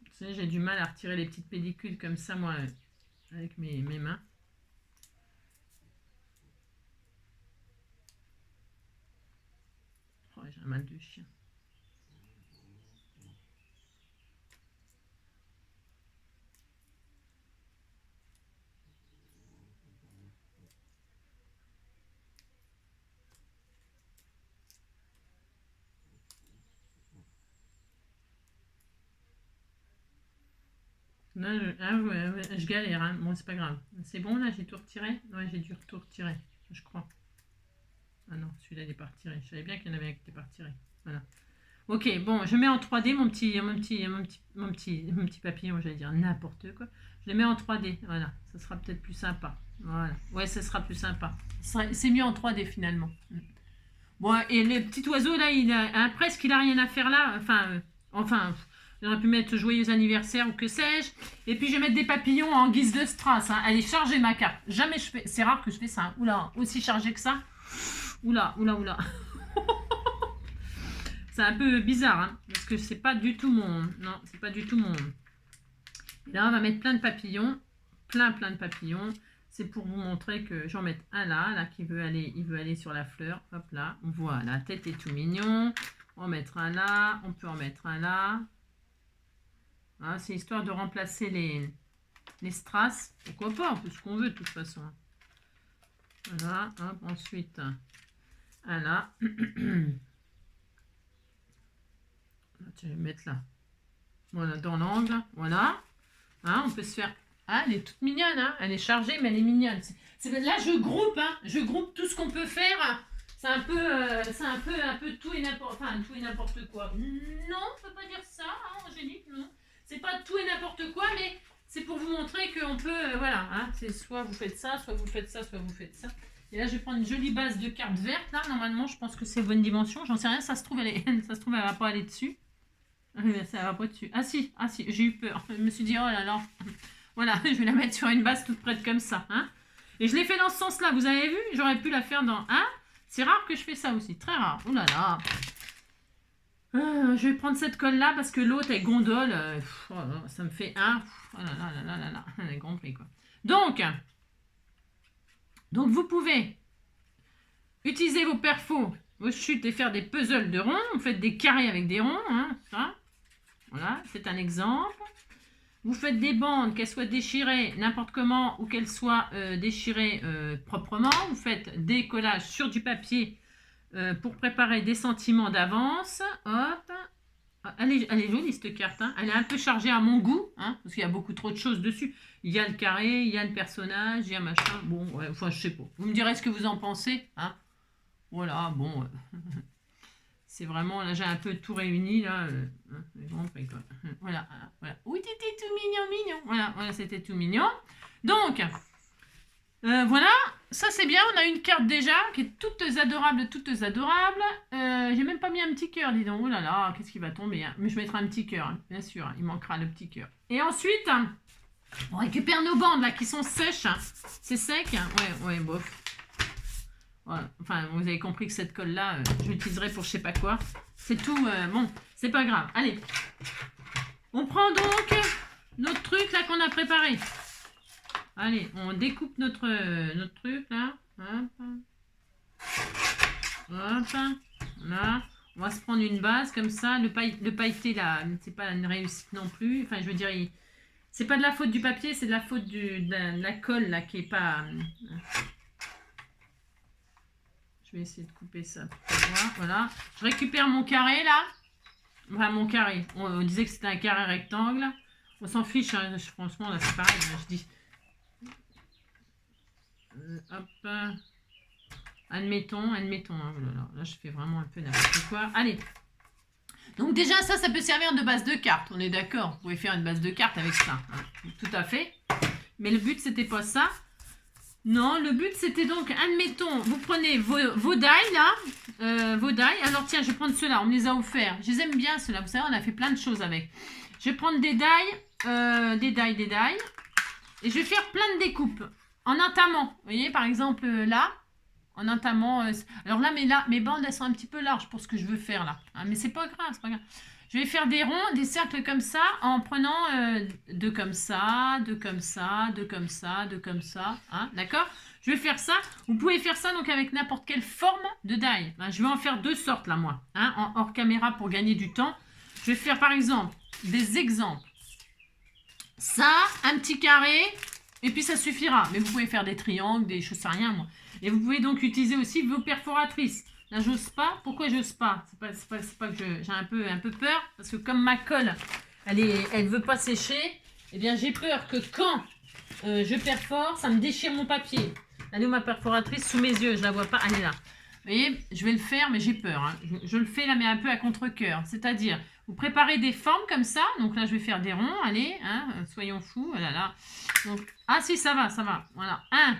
Vous savez, j'ai du mal à retirer les petites pellicules comme ça, moi, avec mes mains. Oh, j'ai un mal de chien. Là, je galère, hein. Bon, c'est pas grave. C'est bon, là, j'ai tout retiré? Ouais, j'ai dû tout retirer, je crois. Ah non, celui-là, il n'est pas retiré. Je savais bien qu'il y en avait un qui n'était pas retiré. Voilà. Ok, bon, je mets en 3D mon petit papillon, j'allais dire n'importe quoi. Je le mets en 3D, voilà. Ça sera peut-être plus sympa. Voilà. Ouais, ça sera plus sympa. C'est mieux en 3D, finalement. Bon, et le petit oiseau, là, presque, il a rien à faire là. Enfin... J'aurais pu mettre joyeux anniversaire ou que sais-je. Et puis je vais mettre des papillons en guise de strass. Hein. Elle est chargée ma carte. Jamais je fais. C'est rare que je fais ça. Hein. Oula, aussi chargé que ça. Oula. C'est un peu bizarre. Hein, parce que c'est pas du tout mon. Non, c'est pas du tout mon. Et là, on va mettre plein de papillons. Plein de papillons. C'est pour vous montrer que j'en mets un là qui veut aller. Il veut aller sur la fleur. Hop là. Voilà. La tête est tout mignon. On va en mettre un là. On peut en mettre un là. Hein, c'est histoire de remplacer les strass. Pourquoi pas, on peut ce qu'on veut de toute façon. Voilà, hop, ensuite, un là. Je vais mettre là. Voilà, dans l'angle. Voilà. Hein, on peut se faire... Ah, elle est toute mignonne, hein. Elle est chargée, mais elle est mignonne. Là, je groupe, hein. Je groupe tout ce qu'on peut faire. C'est un peu tout et n'importe... Enfin, tout et n'importe quoi. Non, on peut pas dire ça, hein, Angélique, non. C'est pas tout et n'importe quoi, mais c'est pour vous montrer qu'on peut, voilà, hein, c'est soit vous faites ça, soit vous faites ça, soit vous faites ça. Et là, je vais prendre une jolie base de cartes vertes. Là, normalement, je pense que c'est bonne dimension. J'en sais rien, ça se trouve, elle va pas aller dessus. Ça va pas dessus. Ah si, j'ai eu peur. Je me suis dit, oh là là. Voilà, je vais la mettre sur une base toute prête comme ça. Hein. Et je l'ai fait dans ce sens-là. Vous avez vu? J'aurais pu la faire dans... Hein, c'est rare que je fais ça aussi. Très rare. Oh là là. Je vais prendre cette colle là parce que l'autre elle gondole. Ça me fait un. Oh là. Elle est compris quoi. Donc vous pouvez utiliser vos perfos, vos chutes et faire des puzzles de ronds. Vous faites des carrés avec des ronds. Hein, ça. Voilà, c'est un exemple. Vous faites des bandes, qu'elles soient déchirées n'importe comment ou qu'elles soient déchirées proprement. Vous faites des collages sur du papier. Pour préparer des sentiments d'avance. Hop. Elle est jolie cette carte. Hein. Elle est un peu chargée à mon goût. Hein, parce qu'il y a beaucoup trop de choses dessus. Il y a le carré, il y a le personnage, il y a machin. Bon, ouais, enfin, je sais pas. Vous me direz ce que vous en pensez. Hein. Voilà, bon. C'est vraiment, là, j'ai un peu tout réuni. Là, voilà. Oui, c'était tout mignon. Voilà, c'était tout mignon. Donc, voilà, ça c'est bien, on a une carte déjà qui est toutes adorables. J'ai même pas mis un petit cœur, dis donc. Oh là là, qu'est-ce qui va tomber hein. Mais je mettrai un petit cœur, hein, bien sûr, hein, il manquera le petit cœur. Et ensuite, on récupère nos bandes là qui sont sèches. Hein. C'est sec, hein. Ouais, bof. Voilà. Enfin, vous avez compris que cette colle là, je l'utiliserai pour je sais pas quoi. C'est tout, bon, c'est pas grave. Allez, on prend donc notre truc là qu'on a préparé. Allez, on découpe notre truc là. Hop. Là. On va se prendre une base comme ça. Le pailleté là, c'est pas une réussite non plus. Enfin, je veux dire, c'est pas de la faute du papier, c'est de la faute de la colle là qui est pas. Je vais essayer de couper ça. Voilà. Je récupère mon carré là. Enfin, mon carré. On disait que c'était un carré rectangle. On s'en fiche, hein. Franchement, là c'est pareil. Je dis. Hop. Admettons. Hein, là, je fais vraiment un peu n'importe quoi. Allez. Donc déjà, ça peut servir de base de carte. On est d'accord. Vous pouvez faire une base de carte avec ça. Hein. Tout à fait. Mais le but, c'était pas ça. Non, le but c'était donc, admettons, vous prenez vos die là, vos die. Alors tiens, je vais prendre ceux-là, on me les a offerts. Je les aime bien ceux-là, vous savez, on a fait plein de choses avec. Je vais prendre des die, des die. Et je vais faire plein de découpes en entamant. Vous voyez, par exemple là, en entamant. Alors là, mes bandes, elles sont un petit peu larges pour ce que je veux faire là. Hein, mais c'est pas grave, c'est pas grave. Je vais faire des ronds, des cercles comme ça, en prenant deux comme ça, deux comme ça, deux comme ça, deux comme ça. Hein, d'accord? Je vais faire ça. Vous pouvez faire ça donc avec n'importe quelle forme de die. Hein, je vais en faire deux sortes là, moi, hein, en hors caméra pour gagner du temps. Je vais faire par exemple des exemples. Ça, un petit carré, et puis ça suffira. Mais vous pouvez faire des triangles, des choses, sais rien moi. Et vous pouvez donc utiliser aussi vos perforatrices. Là, j'ose pas. Pourquoi j'ose pas? C'est pas que j'ai un peu peur. Parce que comme ma colle, elle veut pas sécher, eh bien, j'ai peur que quand je perfore, ça me déchire mon papier. Elle est où ma perforatrice? Sous mes yeux, je la vois pas. Elle est là. Vous voyez, je vais le faire, mais j'ai peur. Hein. Je le fais là, mais un peu à contre-cœur. C'est-à-dire, vous préparez des formes comme ça. Donc là, je vais faire des ronds. Allez, hein, soyons fous. Voilà, là. Donc, ah si, ça va, ça va. Voilà. 1,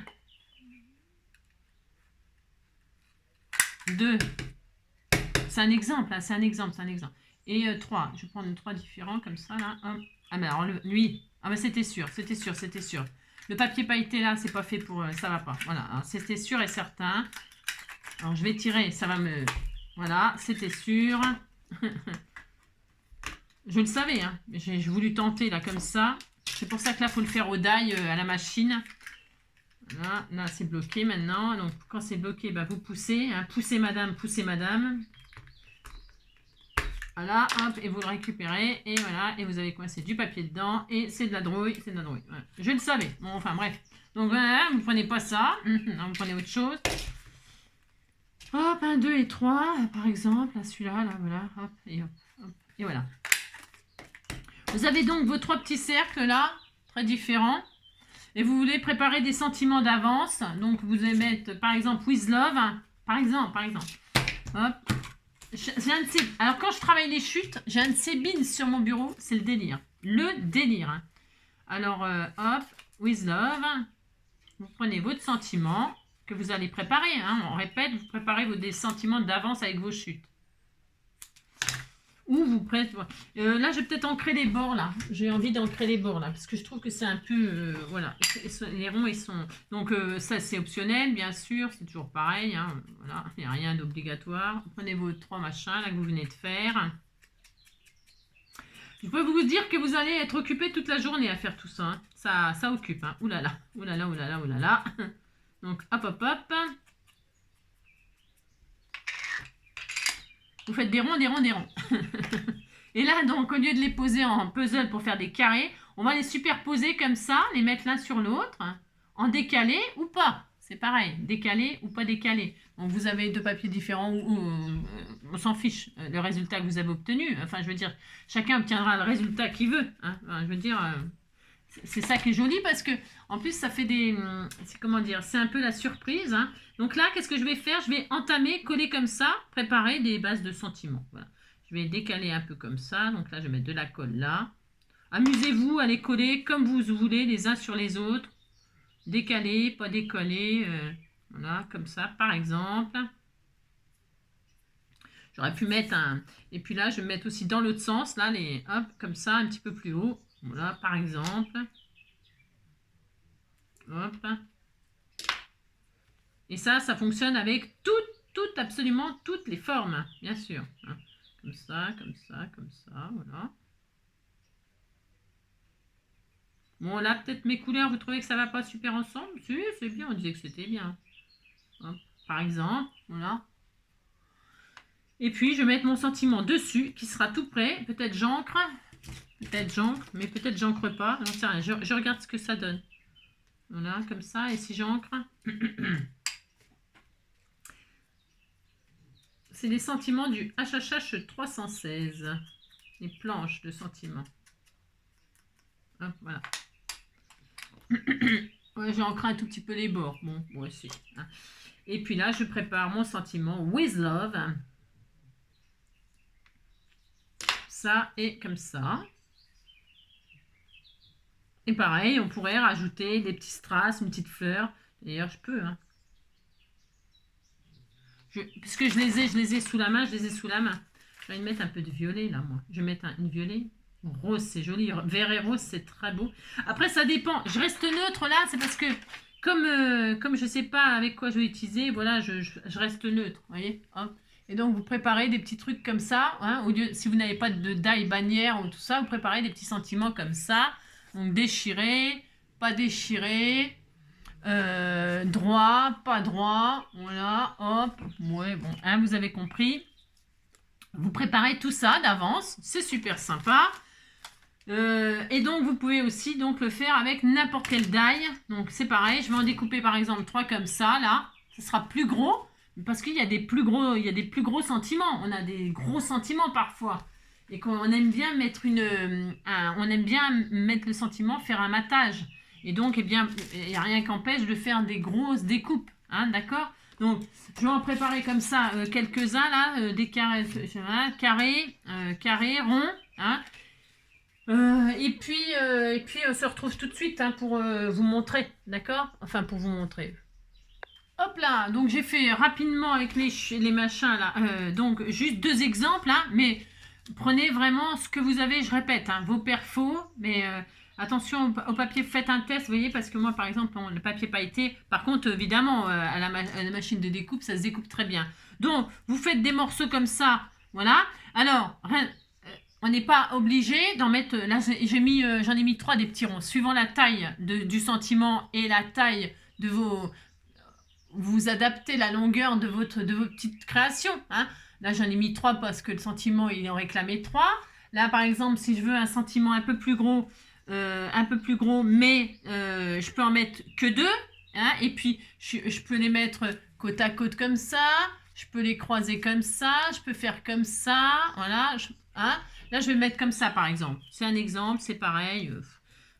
2. C'est un exemple, là. C'est un exemple, c'est un exemple. Et 3. Je vais prendre 3 différents comme ça, là. Hop. Ah, mais alors, lui. Ah, mais c'était sûr, c'était sûr, c'était sûr. Le papier pailleté, là, c'est pas fait pour... ça va pas. Voilà, c'était sûr et certain. Alors, je vais tirer, ça va me... Voilà, c'était sûr. Je le savais, hein. J'ai voulu tenter, là, comme ça. C'est pour ça que là, il faut le faire au die, à la machine. Voilà, là, c'est bloqué maintenant. Donc, quand c'est bloqué, bah, vous poussez. Hein. Poussez, madame, poussez, madame. Voilà, hop, et vous le récupérez. Et voilà, et vous avez coincé du papier dedans. Et c'est de la drouille, c'est de la drouille. Voilà. Je le savais. Bon, enfin, bref. Donc, voilà, vous ne prenez pas ça. Vous prenez autre chose. Hop, 1, 2 et 3, par exemple, là, celui-là, là, voilà, hop, et voilà. Vous avez donc vos 3 petits cercles, là, très différents, et vous voulez préparer des sentiments d'avance, donc vous allez mettre, par exemple, with love, par exemple, hop, alors quand je travaille les chutes, j'ai un de ces bins sur mon bureau, c'est le délire, hein. Alors, hop, with love, vous prenez votre sentiment, que vous allez préparer. Hein. On répète, vous préparez des sentiments d'avance avec vos chutes. Ou vous prêtez... là, je vais peut-être ancrer les bords, là. J'ai envie d'ancrer les bords, là, parce que je trouve que c'est un peu... voilà, les ronds, ils sont... Donc, ça, c'est optionnel, bien sûr. C'est toujours pareil. Hein. Voilà, il n'y a rien d'obligatoire. Prenez vos 3 machins, là, que vous venez de faire. Je peux vous dire que vous allez être occupé toute la journée à faire tout ça. Hein. Ça occupe. Hein. Ouh là là, ouh là là, ouh là là, ouh là là. Donc, hop, hop, hop. Vous faites des ronds, des ronds, des ronds. Et là, donc, au lieu de les poser en puzzle pour faire des carrés, on va les superposer comme ça, les mettre l'un sur l'autre, en décalé ou pas. C'est pareil, décalé ou pas décalé. Donc, vous avez 2 papiers différents ou on s'en fiche, le résultat que vous avez obtenu. Enfin, je veux dire, chacun obtiendra le résultat qu'il veut. Hein. Enfin, je veux dire... c'est ça qui est joli parce que en plus ça fait des... comment dire? C'est un peu la surprise. Hein. Donc là, qu'est-ce que je vais faire? Je vais entamer, coller comme ça, préparer des bases de sentiments. Voilà. Je vais décaler un peu comme ça. Donc là, je vais mettre de la colle là. Amusez-vous à les coller comme vous voulez, les uns sur les autres. Décaler, pas décoller. Voilà, comme ça, par exemple. J'aurais pu mettre un... Et puis là, je vais mettre aussi dans l'autre sens, là, les... Hop, comme ça, un petit peu plus haut. Voilà, par exemple. Hop. Et ça fonctionne avec absolument toutes les formes, bien sûr. Comme ça, comme ça, comme ça, voilà. Bon, là, peut-être mes couleurs, vous trouvez que ça va pas super ensemble? Si, c'est bien, on disait que c'était bien. Hop, par exemple, voilà. Et puis, je vais mettre mon sentiment dessus, qui sera tout prêt. Peut-être j'encre, mais peut-être j'encre pas. J'en sais rien, je regarde ce que ça donne. Voilà, comme ça, et si j'encre... C'est les sentiments du HHH 316. Les planches de sentiments. Hop, voilà. Ouais, j'ai ancré un tout petit peu les bords. Bon, moi aussi. Hein. Et puis là, je prépare mon sentiment with love. Ça et comme ça. Et pareil, on pourrait rajouter des petits strass, une petite fleur. D'ailleurs, je peux. Hein. Puisque je les ai sous la main, je les ai sous la main. Je vais mettre un peu de violet, là, moi. Je vais mettre une violet. Rose, c'est joli. Vert et rose, c'est très beau. Après, ça dépend. Je reste neutre, là. C'est parce que, comme je ne sais pas avec quoi je vais utiliser, voilà, je reste neutre. Vous voyez hein. Et donc, vous préparez des petits trucs comme ça. Hein, au lieu, si vous n'avez pas de die bannière ou tout ça, vous préparez des petits sentiments comme ça. Donc, déchiré, pas déchiré. Droit, pas droit, voilà, hop, ouais, bon, hein, vous avez compris. Vous préparez tout ça d'avance, c'est super sympa. Et donc, vous pouvez aussi donc le faire avec n'importe quelle die. Donc, c'est pareil, je vais en découper par exemple 3 comme ça, là. Ce sera plus gros, parce qu'il y a des plus gros sentiments. On a des gros sentiments parfois. Et qu'on aime bien mettre on aime bien mettre le sentiment, faire un matage. Et donc, eh bien, il n'y a rien qui empêche de faire des grosses découpes. Hein, d'accord? Donc, je vais en préparer comme ça quelques-uns, là, des carrés, carrés, ronds. Hein. Et puis, on se retrouve tout de suite hein, pour vous montrer, d'accord? Enfin, pour vous montrer. Hop là, donc j'ai fait rapidement avec les machins, là, donc juste 2 exemples, hein, mais prenez vraiment ce que vous avez, je répète, hein, vos perfos, mais attention au papier, faites un test, vous voyez, parce que moi, par exemple, le papier pailleté, par contre, évidemment, à la machine de découpe, ça se découpe très bien. Donc, vous faites des morceaux comme ça, voilà. Alors, on n'est pas obligé d'en mettre, là, j'en ai mis 3 des petits ronds, suivant la taille du sentiment et la taille de vos... Vous adaptez la longueur de vos petites créations, hein. Là, j'en ai mis 3 parce que le sentiment, il en réclamait 3. Là, par exemple, si je veux un sentiment un peu plus gros, mais je peux en mettre que 2. Hein, et puis, je peux les mettre côte à côte comme ça. Je peux les croiser comme ça. Je peux faire comme ça. Voilà. Hein. Là, je vais mettre comme ça, par exemple. C'est un exemple, c'est pareil.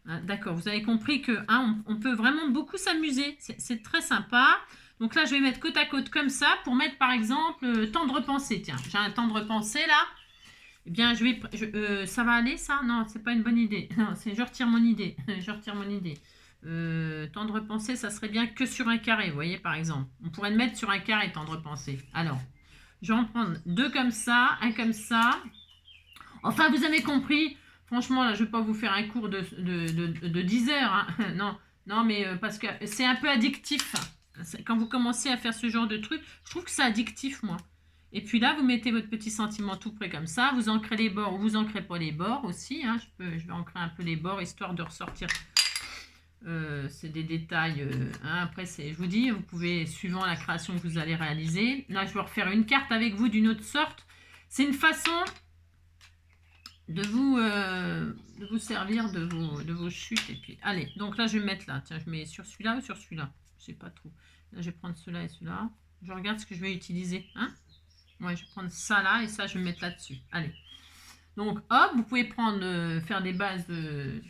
Hein, d'accord, vous avez compris que hein, on peut vraiment beaucoup s'amuser. C'est très sympa. Donc là, je vais mettre côte à côte comme ça pour mettre, par exemple, tendre pensée. Tiens, j'ai un tendre pensée là. Eh bien, ça va aller, ça? Non, c'est pas une bonne idée. Non, je retire mon idée. Je retire mon idée. Tendre pensée, ça serait bien que sur un carré, vous voyez, par exemple. On pourrait le mettre sur un carré, tendre pensée. Alors, je vais en prendre 2 comme ça, un comme ça. Enfin, vous avez compris. Franchement, là, je ne vais pas vous faire un cours de 10 heures. Hein. Non, mais parce que c'est un peu addictif. Quand vous commencez à faire ce genre de truc, je trouve que c'est addictif, moi. Et puis là, vous mettez votre petit sentiment tout près comme ça. Vous ancrez les bords ou vous ancrez pas les bords aussi. Hein. Je vais ancrer un peu les bords, histoire de ressortir. C'est des détails. Hein. Après, je vous dis, vous pouvez, suivant la création que vous allez réaliser. Là, je vais refaire une carte avec vous d'une autre sorte. C'est une façon... de vous servir de vos chutes. Et puis, allez, donc là, je vais mettre là. Tiens, je mets sur celui-là ou sur celui-là. Je sais pas trop. Là, je vais prendre celui-là et celui-là. Je regarde ce que je vais utiliser. Hein ouais, je vais prendre ça là et ça, je vais mettre là-dessus. Allez. Donc, hop, vous pouvez prendre, faire des bases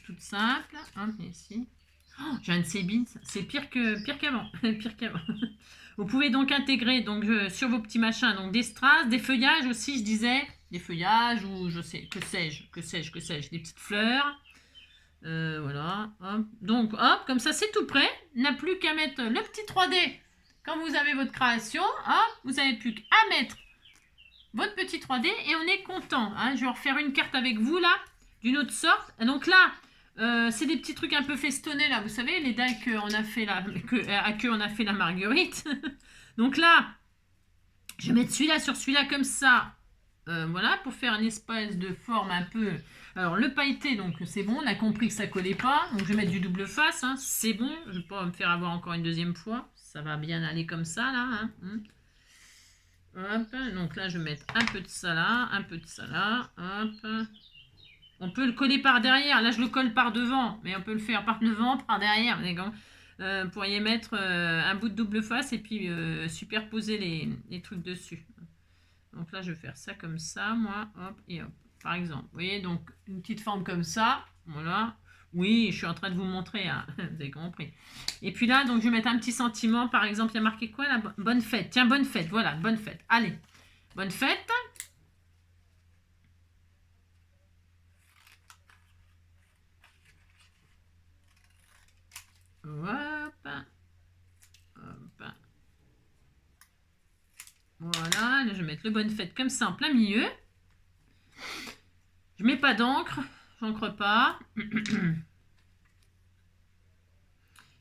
toutes simples. Hop, ici. Oh, j'ai un sébine. C'est pire qu'avant. Pire qu'avant. Vous pouvez donc intégrer donc, sur vos petits machins donc, des strass, des feuillages aussi, je disais. Des feuillages ou je sais, que sais-je, des petites fleurs. Voilà. Hop. Donc, hop, comme ça, c'est tout prêt. Il n'a plus qu'à mettre le petit 3D. Quand vous avez votre création, hop, vous n'avez plus qu'à mettre votre petit 3D et on est content. Hein. Je vais refaire une carte avec vous, là, d'une autre sorte. Et donc là, c'est des petits trucs un peu festonnés, là, vous savez, les dalles qu'on a fait, là, à que on a fait la marguerite. Donc là, je vais mettre celui-là sur celui-là comme ça. Voilà, pour faire une espèce de forme un peu... Alors, le pailleté, donc c'est bon, on a compris que ça collait pas. Donc, je vais mettre du double face, hein, c'est bon. Je ne vais pas me faire avoir encore une deuxième fois. Ça va bien aller comme ça, là. Hein. Hop, donc là, je vais mettre un peu de ça là, un peu de ça là. Hop. On peut le coller par derrière. Là, je le colle par devant, mais on peut le faire par devant, par derrière. Vous pourriez mettre un bout de double face et puis superposer les trucs dessus. Donc là, je vais faire ça comme ça, moi, hop, et hop, par exemple. Vous voyez, donc, une petite forme comme ça, voilà. Oui, je suis en train de vous montrer, hein. Vous avez compris. Et puis là, donc, je vais mettre un petit sentiment, par exemple, il y a marqué quoi, là? Bonne fête. Tiens, bonne fête, voilà, bonne fête. Allez, bonne fête. Hop. Là, je vais mettre le bonne fête comme ça en plein milieu. Je mets pas d'encre. J'encre pas.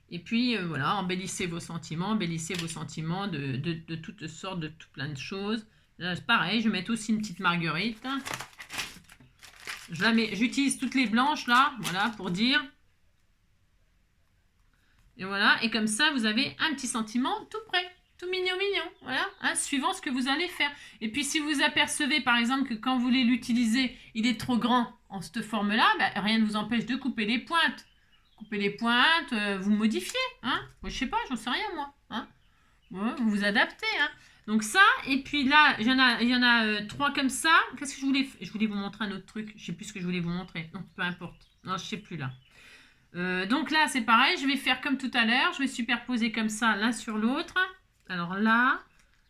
Et puis, voilà, embellissez vos sentiments de toutes sortes, de tout plein de choses. Là, pareil, je vais mettre aussi une petite marguerite. J'utilise toutes les blanches, là, voilà, pour dire. Et voilà, et comme ça, vous avez un petit sentiment tout prêt. Tout mignon, voilà, hein, suivant ce que vous allez faire. Et puis, si vous apercevez, par exemple, que quand vous voulez l'utiliser, il est trop grand en cette forme-là, bah, rien ne vous empêche de couper les pointes. Coupez les pointes, vous modifiez, hein. Moi, je sais pas, j'en sais rien, moi. Hein. Ouais, vous vous adaptez, hein. Donc ça, et puis là, il y en a 3 comme ça. Qu'est-ce que je voulais vous montrer un autre truc. Je sais plus ce que je voulais vous montrer. Non, peu importe. Non, je sais plus là. Donc là, c'est pareil. Je vais faire comme tout à l'heure. Je vais superposer comme ça, l'un sur l'autre. Alors là,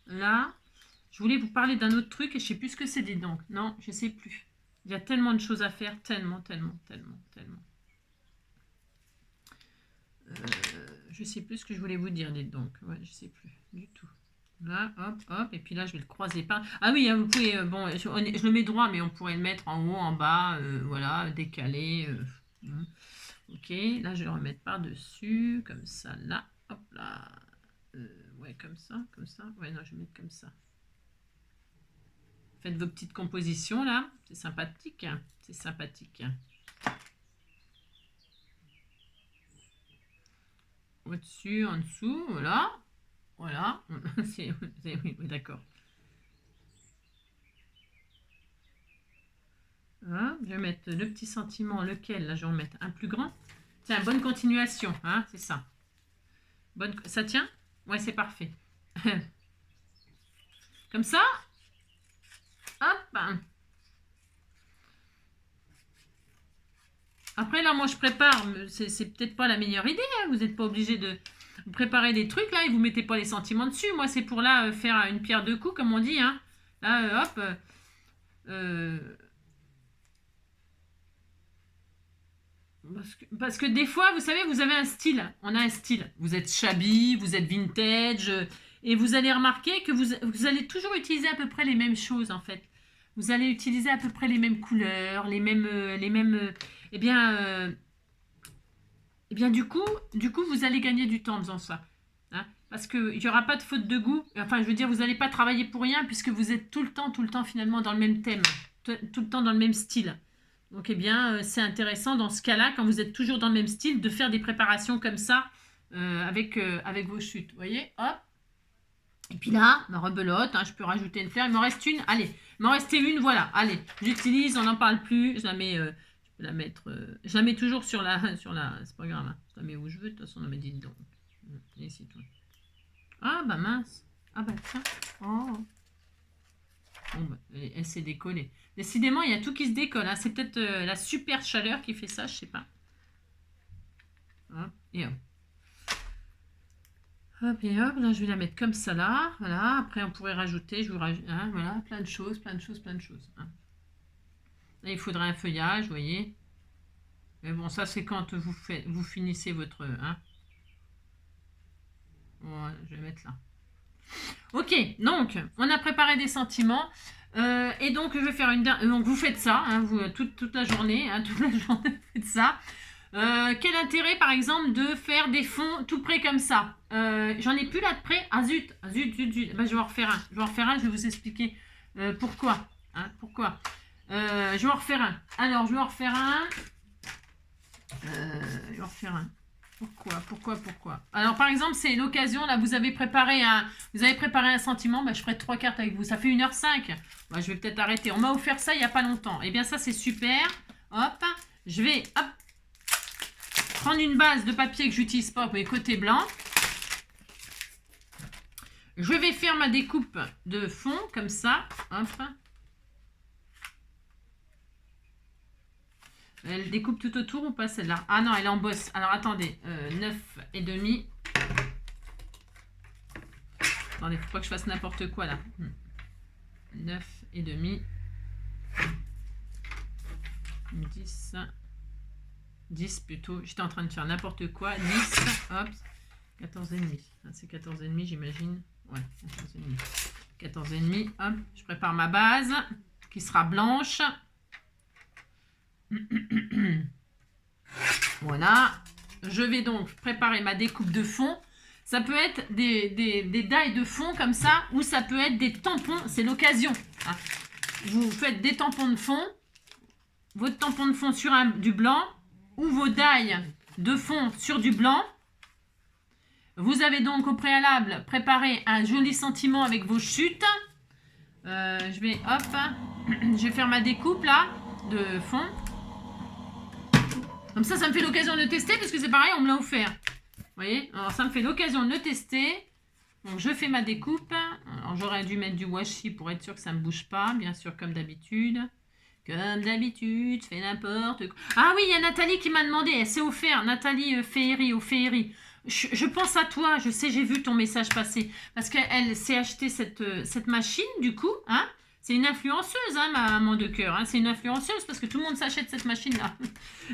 je voulais vous parler d'un autre truc et je sais plus ce que c'est, dis donc. Non, je sais plus. Il y a tellement de choses à faire, tellement. Je sais plus ce que je voulais vous dire, dites donc. Ouais, je sais plus du tout. Là, hop, et puis là, je vais le croiser pas. Ah oui, vous pouvez, bon, je le mets droit, mais on pourrait le mettre en haut, en bas, voilà, décalé. Ok, là, je vais le remettre par-dessus, comme ça, là, hop là. Ouais, comme ça. Ouais, non, je vais mettre comme ça. Faites vos petites compositions, là. C'est sympathique, hein. C'est sympathique. Au-dessus, en dessous, voilà. Voilà. Oui, d'accord. Voilà. Je vais mettre le petit sentiment, lequel, là, je vais en mettre un plus grand. Tiens, bonne continuation, hein, c'est ça. Ça tient? Ouais, c'est parfait. Comme ça. Hop. Après, là, moi, je prépare. C'est peut-être pas la meilleure idée. Hein, vous n'êtes pas obligé de préparer des trucs, là, et vous mettez pas les sentiments dessus. Moi, c'est pour, là, faire une pierre deux coups, comme on dit. Hein. Là, hop. Parce que des fois, vous savez, vous avez un style. On a un style. Vous êtes shabby, vous êtes vintage. Et vous allez remarquer que vous allez toujours utiliser à peu près les mêmes choses, en fait. Vous allez utiliser à peu près les mêmes couleurs, les mêmes eh bien, du coup, vous allez gagner du temps en faisant ça. Hein, parce qu'il n'y aura pas de faute de goût. Enfin, je veux dire, vous n'allez pas travailler pour rien puisque vous êtes tout le temps finalement dans le même thème. Tout le temps dans le même style. Donc, eh bien, c'est intéressant dans ce cas-là, quand vous êtes toujours dans le même style, de faire des préparations comme ça avec vos chutes. Vous voyez, hop. Et puis là, ma rebelote, hein, je peux rajouter une fleur. Il m'en reste une. Allez, il m'en restait une, voilà. Allez, j'utilise, on n'en parle plus. Je la mets, je peux la mettre. Je la mets toujours sur la. C'est pas grave. Hein. Je la mets où je veux. De toute façon, on me dit donc. Ici, toi. Ah, bah mince. Ah, bah tiens. Oh. Bon, bah, elle s'est décollée. Décidément, il y a tout qui se décolle. Hein. C'est peut-être la super chaleur qui fait ça, je sais pas. Hop, et hop. Hop et hop, là je vais la mettre comme ça là, voilà, après on pourrait rajouter, hein, voilà, plein de choses. Hein. Là, il faudrait un feuillage, vous voyez. Mais bon, ça c'est quand vous finissez votre... Hein. Voilà, je vais mettre là. Ok, donc, on a préparé des sentiments. Et donc, je vais faire une dernière... Donc, vous faites ça, hein, toute la journée, hein, vous faites ça. Quel intérêt, par exemple, de faire des fonds tout près comme ça? J'en ai plus là de près. Ah zut. Ben, je vais en refaire un. Je vais vous expliquer pourquoi. Hein, pourquoi. Je vais en refaire un. Alors, je vais en refaire un. Pourquoi? Alors, par exemple, c'est l'occasion, là, vous avez préparé un sentiment, bah, je ferai 3 cartes avec vous. Ça fait 1h05. Bah, je vais peut-être arrêter. On m'a offert ça il n'y a pas longtemps. Eh bien, ça, c'est super. Hop. Je vais, prendre une base de papier que j'utilise pas, mais côté blanc. Je vais faire ma découpe de fond, comme ça. Hop. Elle découpe tout autour ou pas celle-là? Ah non, elle est en bosse. Alors attendez, 9,5. Attendez, faut pas que je fasse n'importe quoi là. 9,5. 10 plutôt. J'étais en train de faire n'importe quoi. 10, hop. 14,5. C'est 14,5 j'imagine. Ouais, 14,5. 14,5. Hop, je prépare ma base qui sera blanche. Voilà. Je vais donc préparer ma découpe de fond. Ça peut être des dailles de fond comme ça, ou ça peut être des tampons. C'est l'occasion. Hein. Vous faites des tampons de fond, votre tampon de fond sur du blanc, ou vos dailles de fond sur du blanc. Vous avez donc au préalable préparé un joli sentiment avec vos chutes. Je vais, je vais faire ma découpe là, de fond. Comme ça me fait l'occasion de tester, parce que c'est pareil, on me l'a offert. Vous voyez? Alors ça me fait l'occasion de le tester. Donc je fais ma découpe. Alors j'aurais dû mettre du washi pour être sûr que ça ne bouge pas, bien sûr, comme d'habitude. Comme d'habitude, fais n'importe quoi. Ah oui, il y a Nathalie qui m'a demandé, elle s'est offert, Nathalie Féerie, au Féerie. Je pense à toi, je sais, j'ai vu ton message passer. Parce qu'elle s'est acheté cette machine, du coup. Hein, c'est une influenceuse, hein, ma maman de cœur. Hein, c'est une influenceuse parce que tout le monde s'achète cette machine-là.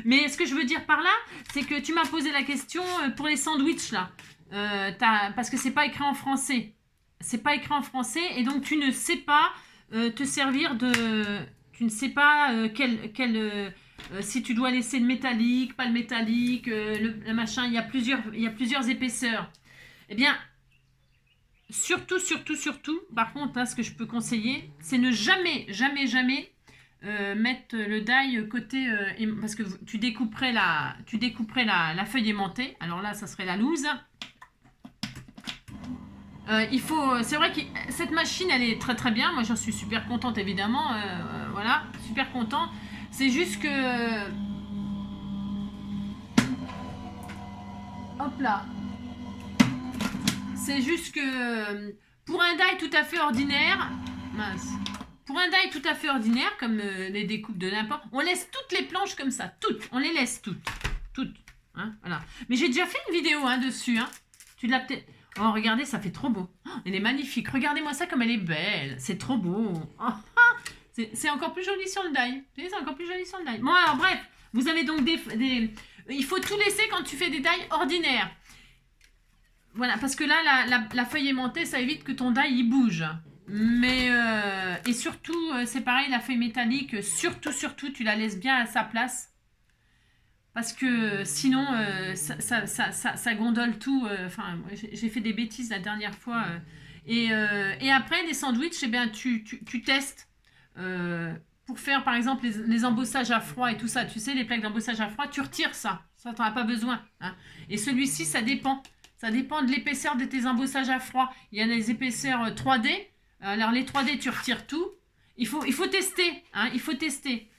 Mais ce que je veux dire par là, c'est que tu m'as posé la question pour les sandwichs, là. Parce que c'est pas écrit en français. C'est pas écrit en français et donc tu ne sais pas te servir de... Tu ne sais pas si tu dois laisser le métallique, pas le métallique, le machin, il y a plusieurs épaisseurs. Eh bien, surtout, par contre, là, ce que je peux conseiller, c'est ne jamais mettre le die côté... parce que tu découperais la feuille aimantée. Alors là, ça serait la loose. C'est vrai que cette machine, elle est très très bien. Moi, j'en suis super contente, évidemment. Voilà, super content. C'est juste que... Hop là. C'est juste que... Pour un die tout à fait ordinaire... Mince. Pour un die tout à fait ordinaire, comme les découpes de n'importe... On laisse toutes les planches comme ça. Toutes. On les laisse toutes. Toutes. Hein, voilà. Mais j'ai déjà fait une vidéo dessus. Hein. Tu l'as peut-être... Oh, regardez, ça fait trop beau. Oh, elle est magnifique. Regardez-moi ça comme elle est belle. C'est trop beau. Oh, c'est encore plus joli sur le die. C'est encore plus joli sur le die. Bon, alors, bref. Vous avez donc il faut tout laisser quand tu fais des die ordinaires. Voilà, parce que là, la feuille aimantée, ça évite que ton die, il bouge. Mais, et surtout, c'est pareil, la feuille métallique, surtout, tu la laisses bien à sa place. Parce que sinon, ça gondole tout. Enfin, j'ai fait des bêtises la dernière fois. Et après, des sandwichs, eh bien, tu testes. Pour faire, par exemple, les embossages à froid et tout ça. Tu sais, les plaques d'embossage à froid, tu retires ça. Ça, tu n'en as pas besoin. Hein. Et celui-ci, ça dépend. Ça dépend de l'épaisseur de tes embossages à froid. Il y a des épaisseurs 3D. Alors, les 3D, tu retires tout. Il faut tester. Hein, il faut tester.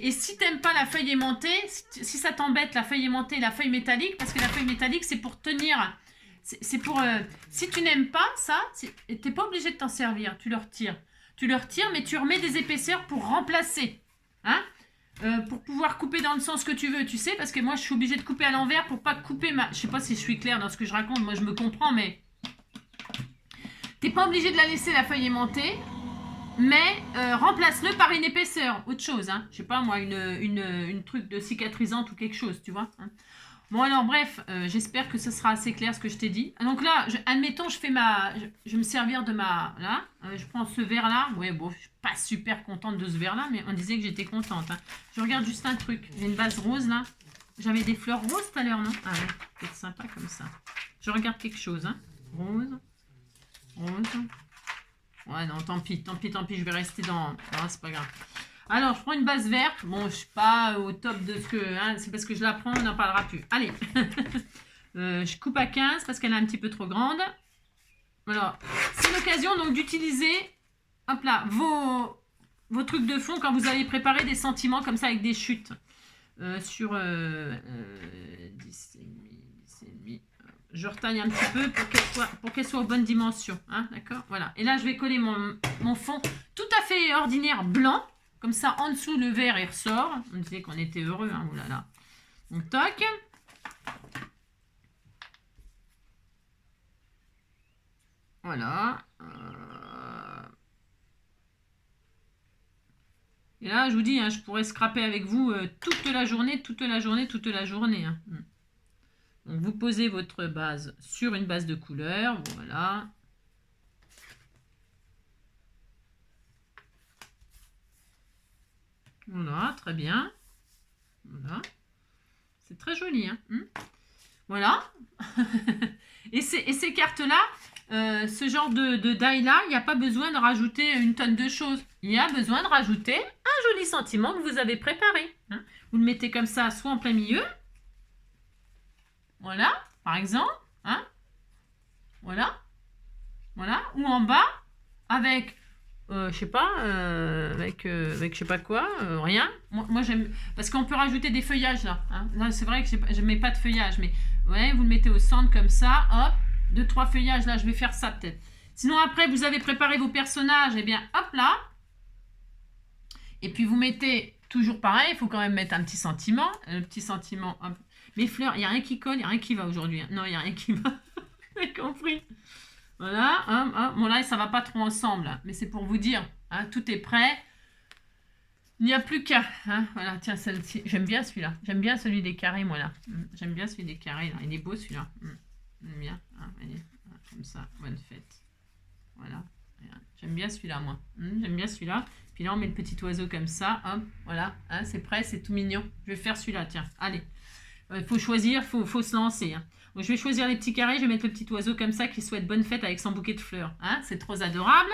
Et si tu n'aimes pas la feuille aimantée, si ça t'embête la feuille aimantée et la feuille métallique, parce que la feuille métallique, c'est pour tenir. C'est pour... si tu n'aimes pas ça, tu n'es pas obligé de t'en servir. Tu le retires. Mais tu remets des épaisseurs pour remplacer. Hein, pour pouvoir couper dans le sens que tu veux, tu sais, parce que moi, je suis obligée de couper à l'envers pour pas couper ma... Je sais pas si je suis claire dans ce que je raconte. Moi, je me comprends, mais... Tu n'es pas obligé de la laisser, la feuille aimantée. Mais remplace-le par une épaisseur, autre chose, hein. Je sais pas moi, une truc de cicatrisante ou quelque chose, tu vois. Hein. Bon alors bref, j'espère que ce sera assez clair ce que je t'ai dit. Donc là, admettons, je vais me servir de ma... Là, je prends ce verre là. Ouais, bon, je suis pas super contente de ce verre là, mais on disait que j'étais contente. Hein. Je regarde juste un truc. J'ai une base rose là. J'avais des fleurs roses tout à l'heure, non? Ah ouais, peut-être sympa comme ça. Je regarde quelque chose, hein. Rose. Ouais, non, tant pis, je vais rester dans... Non, c'est pas grave. Alors, je prends une base verte. Bon, je suis pas au top de ce que... Hein, c'est parce que je la prends, on n'en parlera plus. Allez. Je coupe à 15 parce qu'elle est un petit peu trop grande. Alors, c'est l'occasion donc d'utiliser, hop là, vos trucs de fond quand vous allez préparer des sentiments comme ça avec des chutes. Sur 10,5. Je retaille un petit peu pour qu'elle soit aux bonnes dimensions. Hein, d'accord? Voilà. Et là, je vais coller mon fond tout à fait ordinaire blanc. Comme ça, en dessous, le vert, il ressort. On disait qu'on était heureux. Hein, oulala. Donc, toc. Voilà. Et là, je vous dis, hein, je pourrais scraper avec vous toute la journée. Hein. Donc, vous posez votre base sur une base de couleur. Voilà. Voilà, très bien. Voilà. C'est très joli. Hein. Voilà. et ces cartes-là, ce genre de die-là, il n'y a pas besoin de rajouter une tonne de choses. Il y a besoin de rajouter un joli sentiment que vous avez préparé. Hein. Vous le mettez comme ça, soit en plein milieu. Voilà, par exemple. Hein. Voilà. Voilà. Ou en bas, avec... je sais pas, avec je sais pas quoi, rien. Moi j'aime, parce qu'on peut rajouter des feuillages là. Hein. Là c'est vrai que je mets pas de feuillage, mais ouais, vous le mettez au centre comme ça, hop, 2-3 feuillages là, je vais faire ça peut-être. Sinon après vous avez préparé vos personnages, et bien hop là. Et puis vous mettez toujours pareil, il faut quand même mettre un petit sentiment, hop. Mes fleurs, il n'y a rien qui colle, il n'y a rien qui va aujourd'hui. Hein. Non, il n'y a rien qui va. Vous avez compris? Voilà, bon là ça va pas trop ensemble, hein, mais c'est pour vous dire, hein, tout est prêt. Il n'y a plus qu'à, hein, voilà, tiens, celle-ci, j'aime bien celui-là, j'aime bien celui des carrés, moi là, j'aime bien celui des carrés, là. Il est beau celui-là, j'aime bien, hein, allez, comme ça, bonne fête, voilà, j'aime bien celui-là, moi, j'aime bien celui-là, puis là on met le petit oiseau comme ça, hop, voilà, hein, c'est prêt, c'est tout mignon, je vais faire celui-là, tiens, allez, il faut choisir, faut se lancer, hein. Donc, je vais choisir les petits carrés, je vais mettre le petit oiseau comme ça qui souhaite bonne fête avec son bouquet de fleurs. Hein, c'est trop adorable.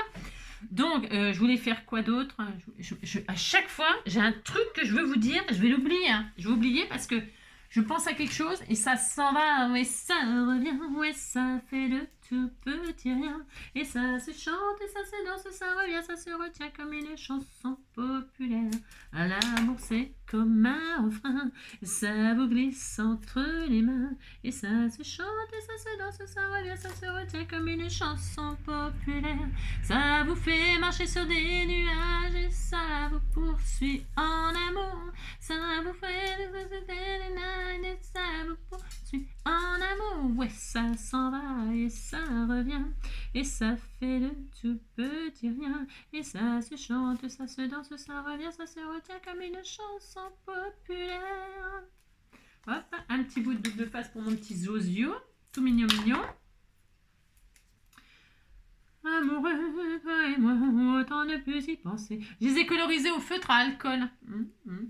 Donc, je voulais faire quoi d'autre? À chaque fois, j'ai un truc que je veux vous dire, je vais l'oublier. Hein. Je vais oublier parce que je pense à quelque chose et ça s'en va, ouais, ça revient, ouais, ça fait de tout petit rien. Et ça se chante, et ça se danse, ça revient, ça se retient comme une chanson populaire. À l'amour, c'est comme un refrain, ça vous glisse entre les mains. Et ça se chante, et ça se danse, ça revient, ça se retient comme une chanson populaire. Ça vous fait marcher sur des nuages, et ça vous poursuit en amour. Ça vous fait et ça vous poursuit en amour. Ouais, ça s'en va et ça revient. Et ça fait de tout petit rien. Et ça se chante, ça se danse, ça revient, ça se retient comme une chanson populaire. Hop, un petit bout de double face pour mon petit Zozio. Tout mignon, mignon. Amoureux, toi et moi, autant ne plus y penser. Je les ai colorisés au feutre à alcool.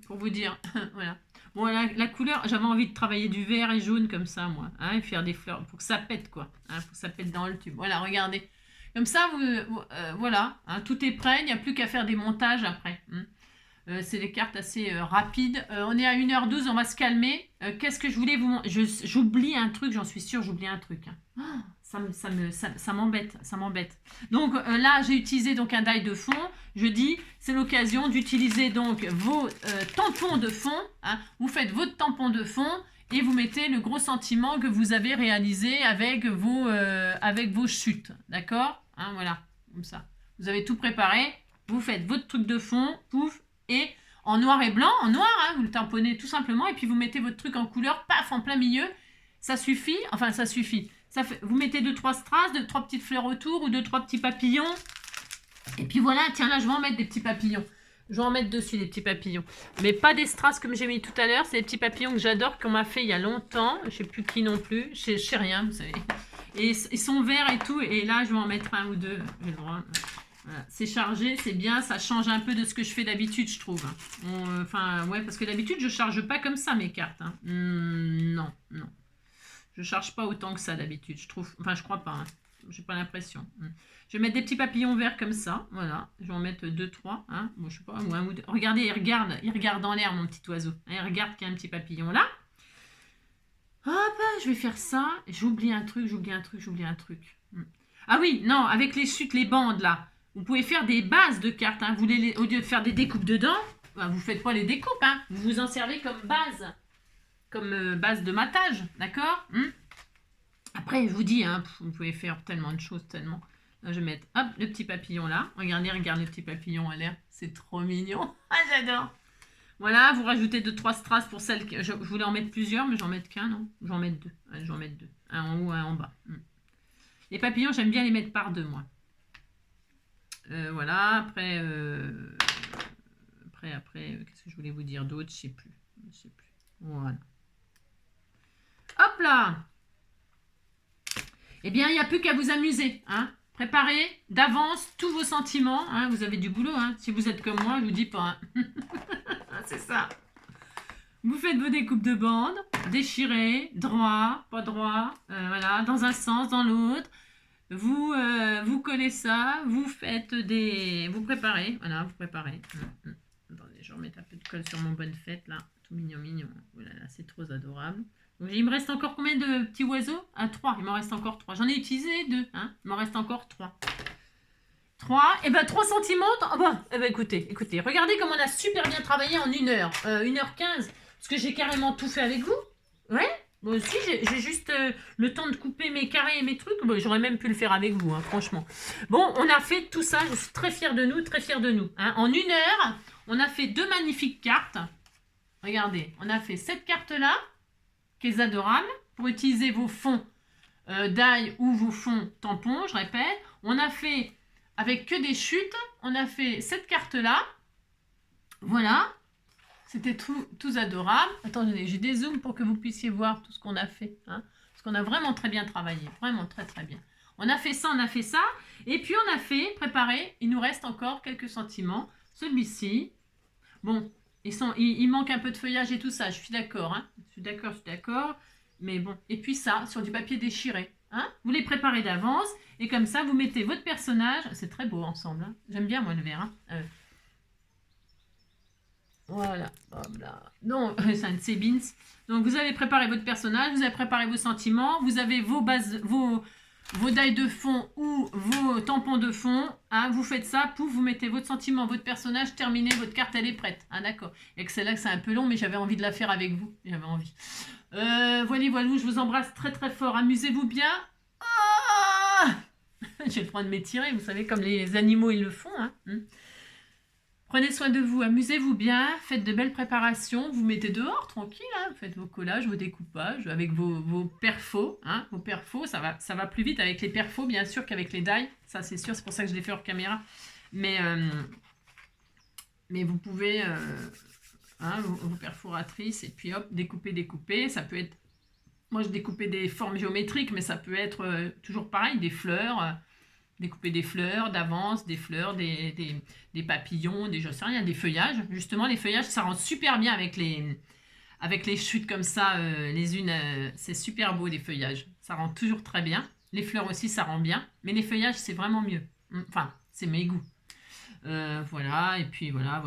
Pour vous dire. Voilà. Bon, la couleur, j'avais envie de travailler du vert et jaune comme ça, moi. Hein, et faire des fleurs pour que ça pète, quoi. Hein, pour que ça pète dans le tube. Voilà, regardez. Comme ça, voilà. Hein, tout est prêt. Il n'y a plus qu'à faire des montages après. C'est des cartes assez rapides. On est à 1h12, on va se calmer. Qu'est-ce que je voulais vous montrer? J'oublie un truc, j'en suis sûre, j'oublie un truc. Hein. Ça m'embête. Donc là, j'ai utilisé donc un die de fond. Je dis, c'est l'occasion d'utiliser donc vos tampons de fond. Hein. Vous faites votre tampon de fond et vous mettez le gros sentiment que vous avez réalisé avec vos chutes. D'accord, hein, voilà, comme ça. Vous avez tout préparé. Vous faites votre truc de fond, pouf, et en noir et blanc, en noir, hein, vous le tamponnez tout simplement, et puis vous mettez votre truc en couleur, paf, en plein milieu. Ça suffit, enfin ça suffit. Vous mettez 2-3 strass, 2-3 petites fleurs autour ou 2-3 petits papillons. Et puis voilà, tiens là, je vais en mettre des petits papillons. Je vais en mettre dessus des petits papillons. Mais pas des strass comme j'ai mis tout à l'heure. C'est des petits papillons que j'adore, qu'on m'a fait il y a longtemps. Je ne sais plus qui non plus. Je sais rien, vous savez. Et ils sont verts et tout. Et là, je vais en mettre un ou deux. J'ai le droit. Voilà. C'est chargé, c'est bien. Ça change un peu de ce que je fais d'habitude, je trouve. Enfin, ouais, parce que d'habitude, je ne charge pas comme ça mes cartes. Hein. Non. Je charge pas autant que ça d'habitude, je trouve. Enfin, je crois pas. Hein. J'ai pas l'impression. Je vais mettre des petits papillons verts comme ça. Voilà. Je vais en mettre 2-3. Hein. Bon, je sais pas. Ou un ou deux. Regardez, il regarde dans l'air, mon petit oiseau. Il regarde qu'il y a un petit papillon là. Hop, je vais faire ça. J'oublie un truc. Ah oui, non, avec les chutes, les bandes là. Vous pouvez faire des bases de cartes. Hein. Au lieu de faire des découpes dedans, vous ne faites pas les découpes. Hein. Vous vous en servez comme base. Comme base de matage, d'accord. Après, je vous dis, hein, vous pouvez faire tellement de choses, tellement. Là, je vais mettre, hop, le petit papillon là. Regardez le petit papillon à l'air. C'est trop mignon. Ah, j'adore. Voilà, vous rajoutez 2-3 strass pour celles que... Je voulais en mettre plusieurs, mais j'en mettre qu'un, non? J'en mettre deux. Allez, j'en mettre deux. Un en haut, un en bas. Les papillons, j'aime bien les mettre par deux, moi. Voilà, après, qu'est-ce que je voulais vous dire d'autre? Je sais plus. Voilà. Hop là! Eh bien, il n'y a plus qu'à vous amuser. Hein. Préparez d'avance tous vos sentiments. Hein. Vous avez du boulot. Hein. Si vous êtes comme moi, je ne vous dis pas. Hein. C'est ça. Vous faites vos découpes de bandes, déchirées, droit, pas droit, voilà, dans un sens, dans l'autre. Vous collez ça, vous faites des... Vous préparez, voilà, vous préparez. Attendez, je vais remettre un peu de colle sur mon bonne fête, là. Tout mignon, mignon. Voilà, là, c'est trop adorable. Donc, il me reste encore combien de petits oiseaux? 3, il m'en reste encore 3. J'en ai utilisé 2, hein. Il m'en reste encore 3. 3, et ben 3 cm. Oh bah, eh ben, écoutez, regardez comme on a super bien travaillé en 1 heure. 1h15. Parce que j'ai carrément tout fait avec vous. Ouais. Moi aussi, j'ai juste le temps de couper mes carrés et mes trucs. Bon, j'aurais même pu le faire avec vous, hein, franchement. Bon, on a fait tout ça. Je suis très fière de nous, très fière de nous. Hein. En 1 heure, on a fait 2 magnifiques cartes. Regardez, on a fait cette carte-là, qui est adorable, pour utiliser vos fonds d'ail ou vos fonds tampons, je répète. On a fait, avec que des chutes, on a fait cette carte-là. Voilà. C'était tous adorables. Attendez, j'ai des zooms pour que vous puissiez voir tout ce qu'on a fait. Hein, parce qu'on a vraiment très bien travaillé. Vraiment très très bien. On a fait ça, on a fait ça. Et puis on a fait, préparé, il nous reste encore quelques sentiments. Celui-ci. Bon, il manque un peu de feuillage et tout ça. Je suis d'accord. Hein, je suis d'accord. Mais bon. Et puis ça, sur du papier déchiré. Hein, vous les préparez d'avance. Et comme ça, vous mettez votre personnage. C'est très beau ensemble. Hein. J'aime bien moi le vert. Hein. Voilà, non, c'est un de ces beans. Donc vous avez préparé votre personnage, vous avez préparé vos sentiments, vous avez vos bases, vos dailles de fond ou vos tampons de fond. Hein, vous faites ça, pouf, vous mettez votre sentiment, votre personnage, terminé, votre carte elle est prête. Hein, d'accord. Et que c'est là que c'est un peu long, mais j'avais envie de la faire avec vous. J'avais envie. Voilà, je vous embrasse très très fort. Amusez-vous bien. Ah j'ai le droit de m'étirer, vous savez, comme les animaux ils le font. Hein. Prenez soin de vous, amusez-vous bien, faites de belles préparations, vous mettez dehors, tranquille, hein, faites vos collages, vos découpages, avec vos perfos, hein, vos perfos, ça va plus vite avec les perfos, bien sûr, qu'avec les die, ça c'est sûr, c'est pour ça que je l'ai fait hors caméra, mais vous pouvez, hein, vos perforatrices, et puis hop, découper, ça peut être, moi je découpais des formes géométriques, mais ça peut être toujours pareil, des fleurs, découper des fleurs d'avance, des fleurs, des papillons, je sais rien, des feuillages. Justement, les feuillages, ça rend super bien avec les chutes comme ça, les unes. C'est super beau, les feuillages. Ça rend toujours très bien. Les fleurs aussi, ça rend bien. Mais les feuillages, c'est vraiment mieux. Enfin, c'est mes goûts. Voilà, et puis voilà.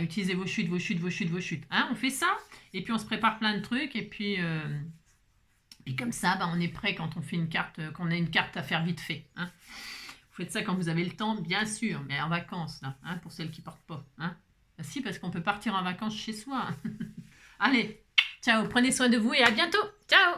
Utilisez vos chutes. Hein, on fait ça, et puis on se prépare plein de trucs, et puis... et comme ça, on est prêt quand on fait une carte, qu'on a une carte à faire vite fait. Hein. Vous faites ça quand vous avez le temps, bien sûr, mais en vacances, là, hein, pour celles qui ne partent pas. Hein. Ben si, parce qu'on peut partir en vacances chez soi. Allez, ciao, prenez soin de vous et à bientôt. Ciao.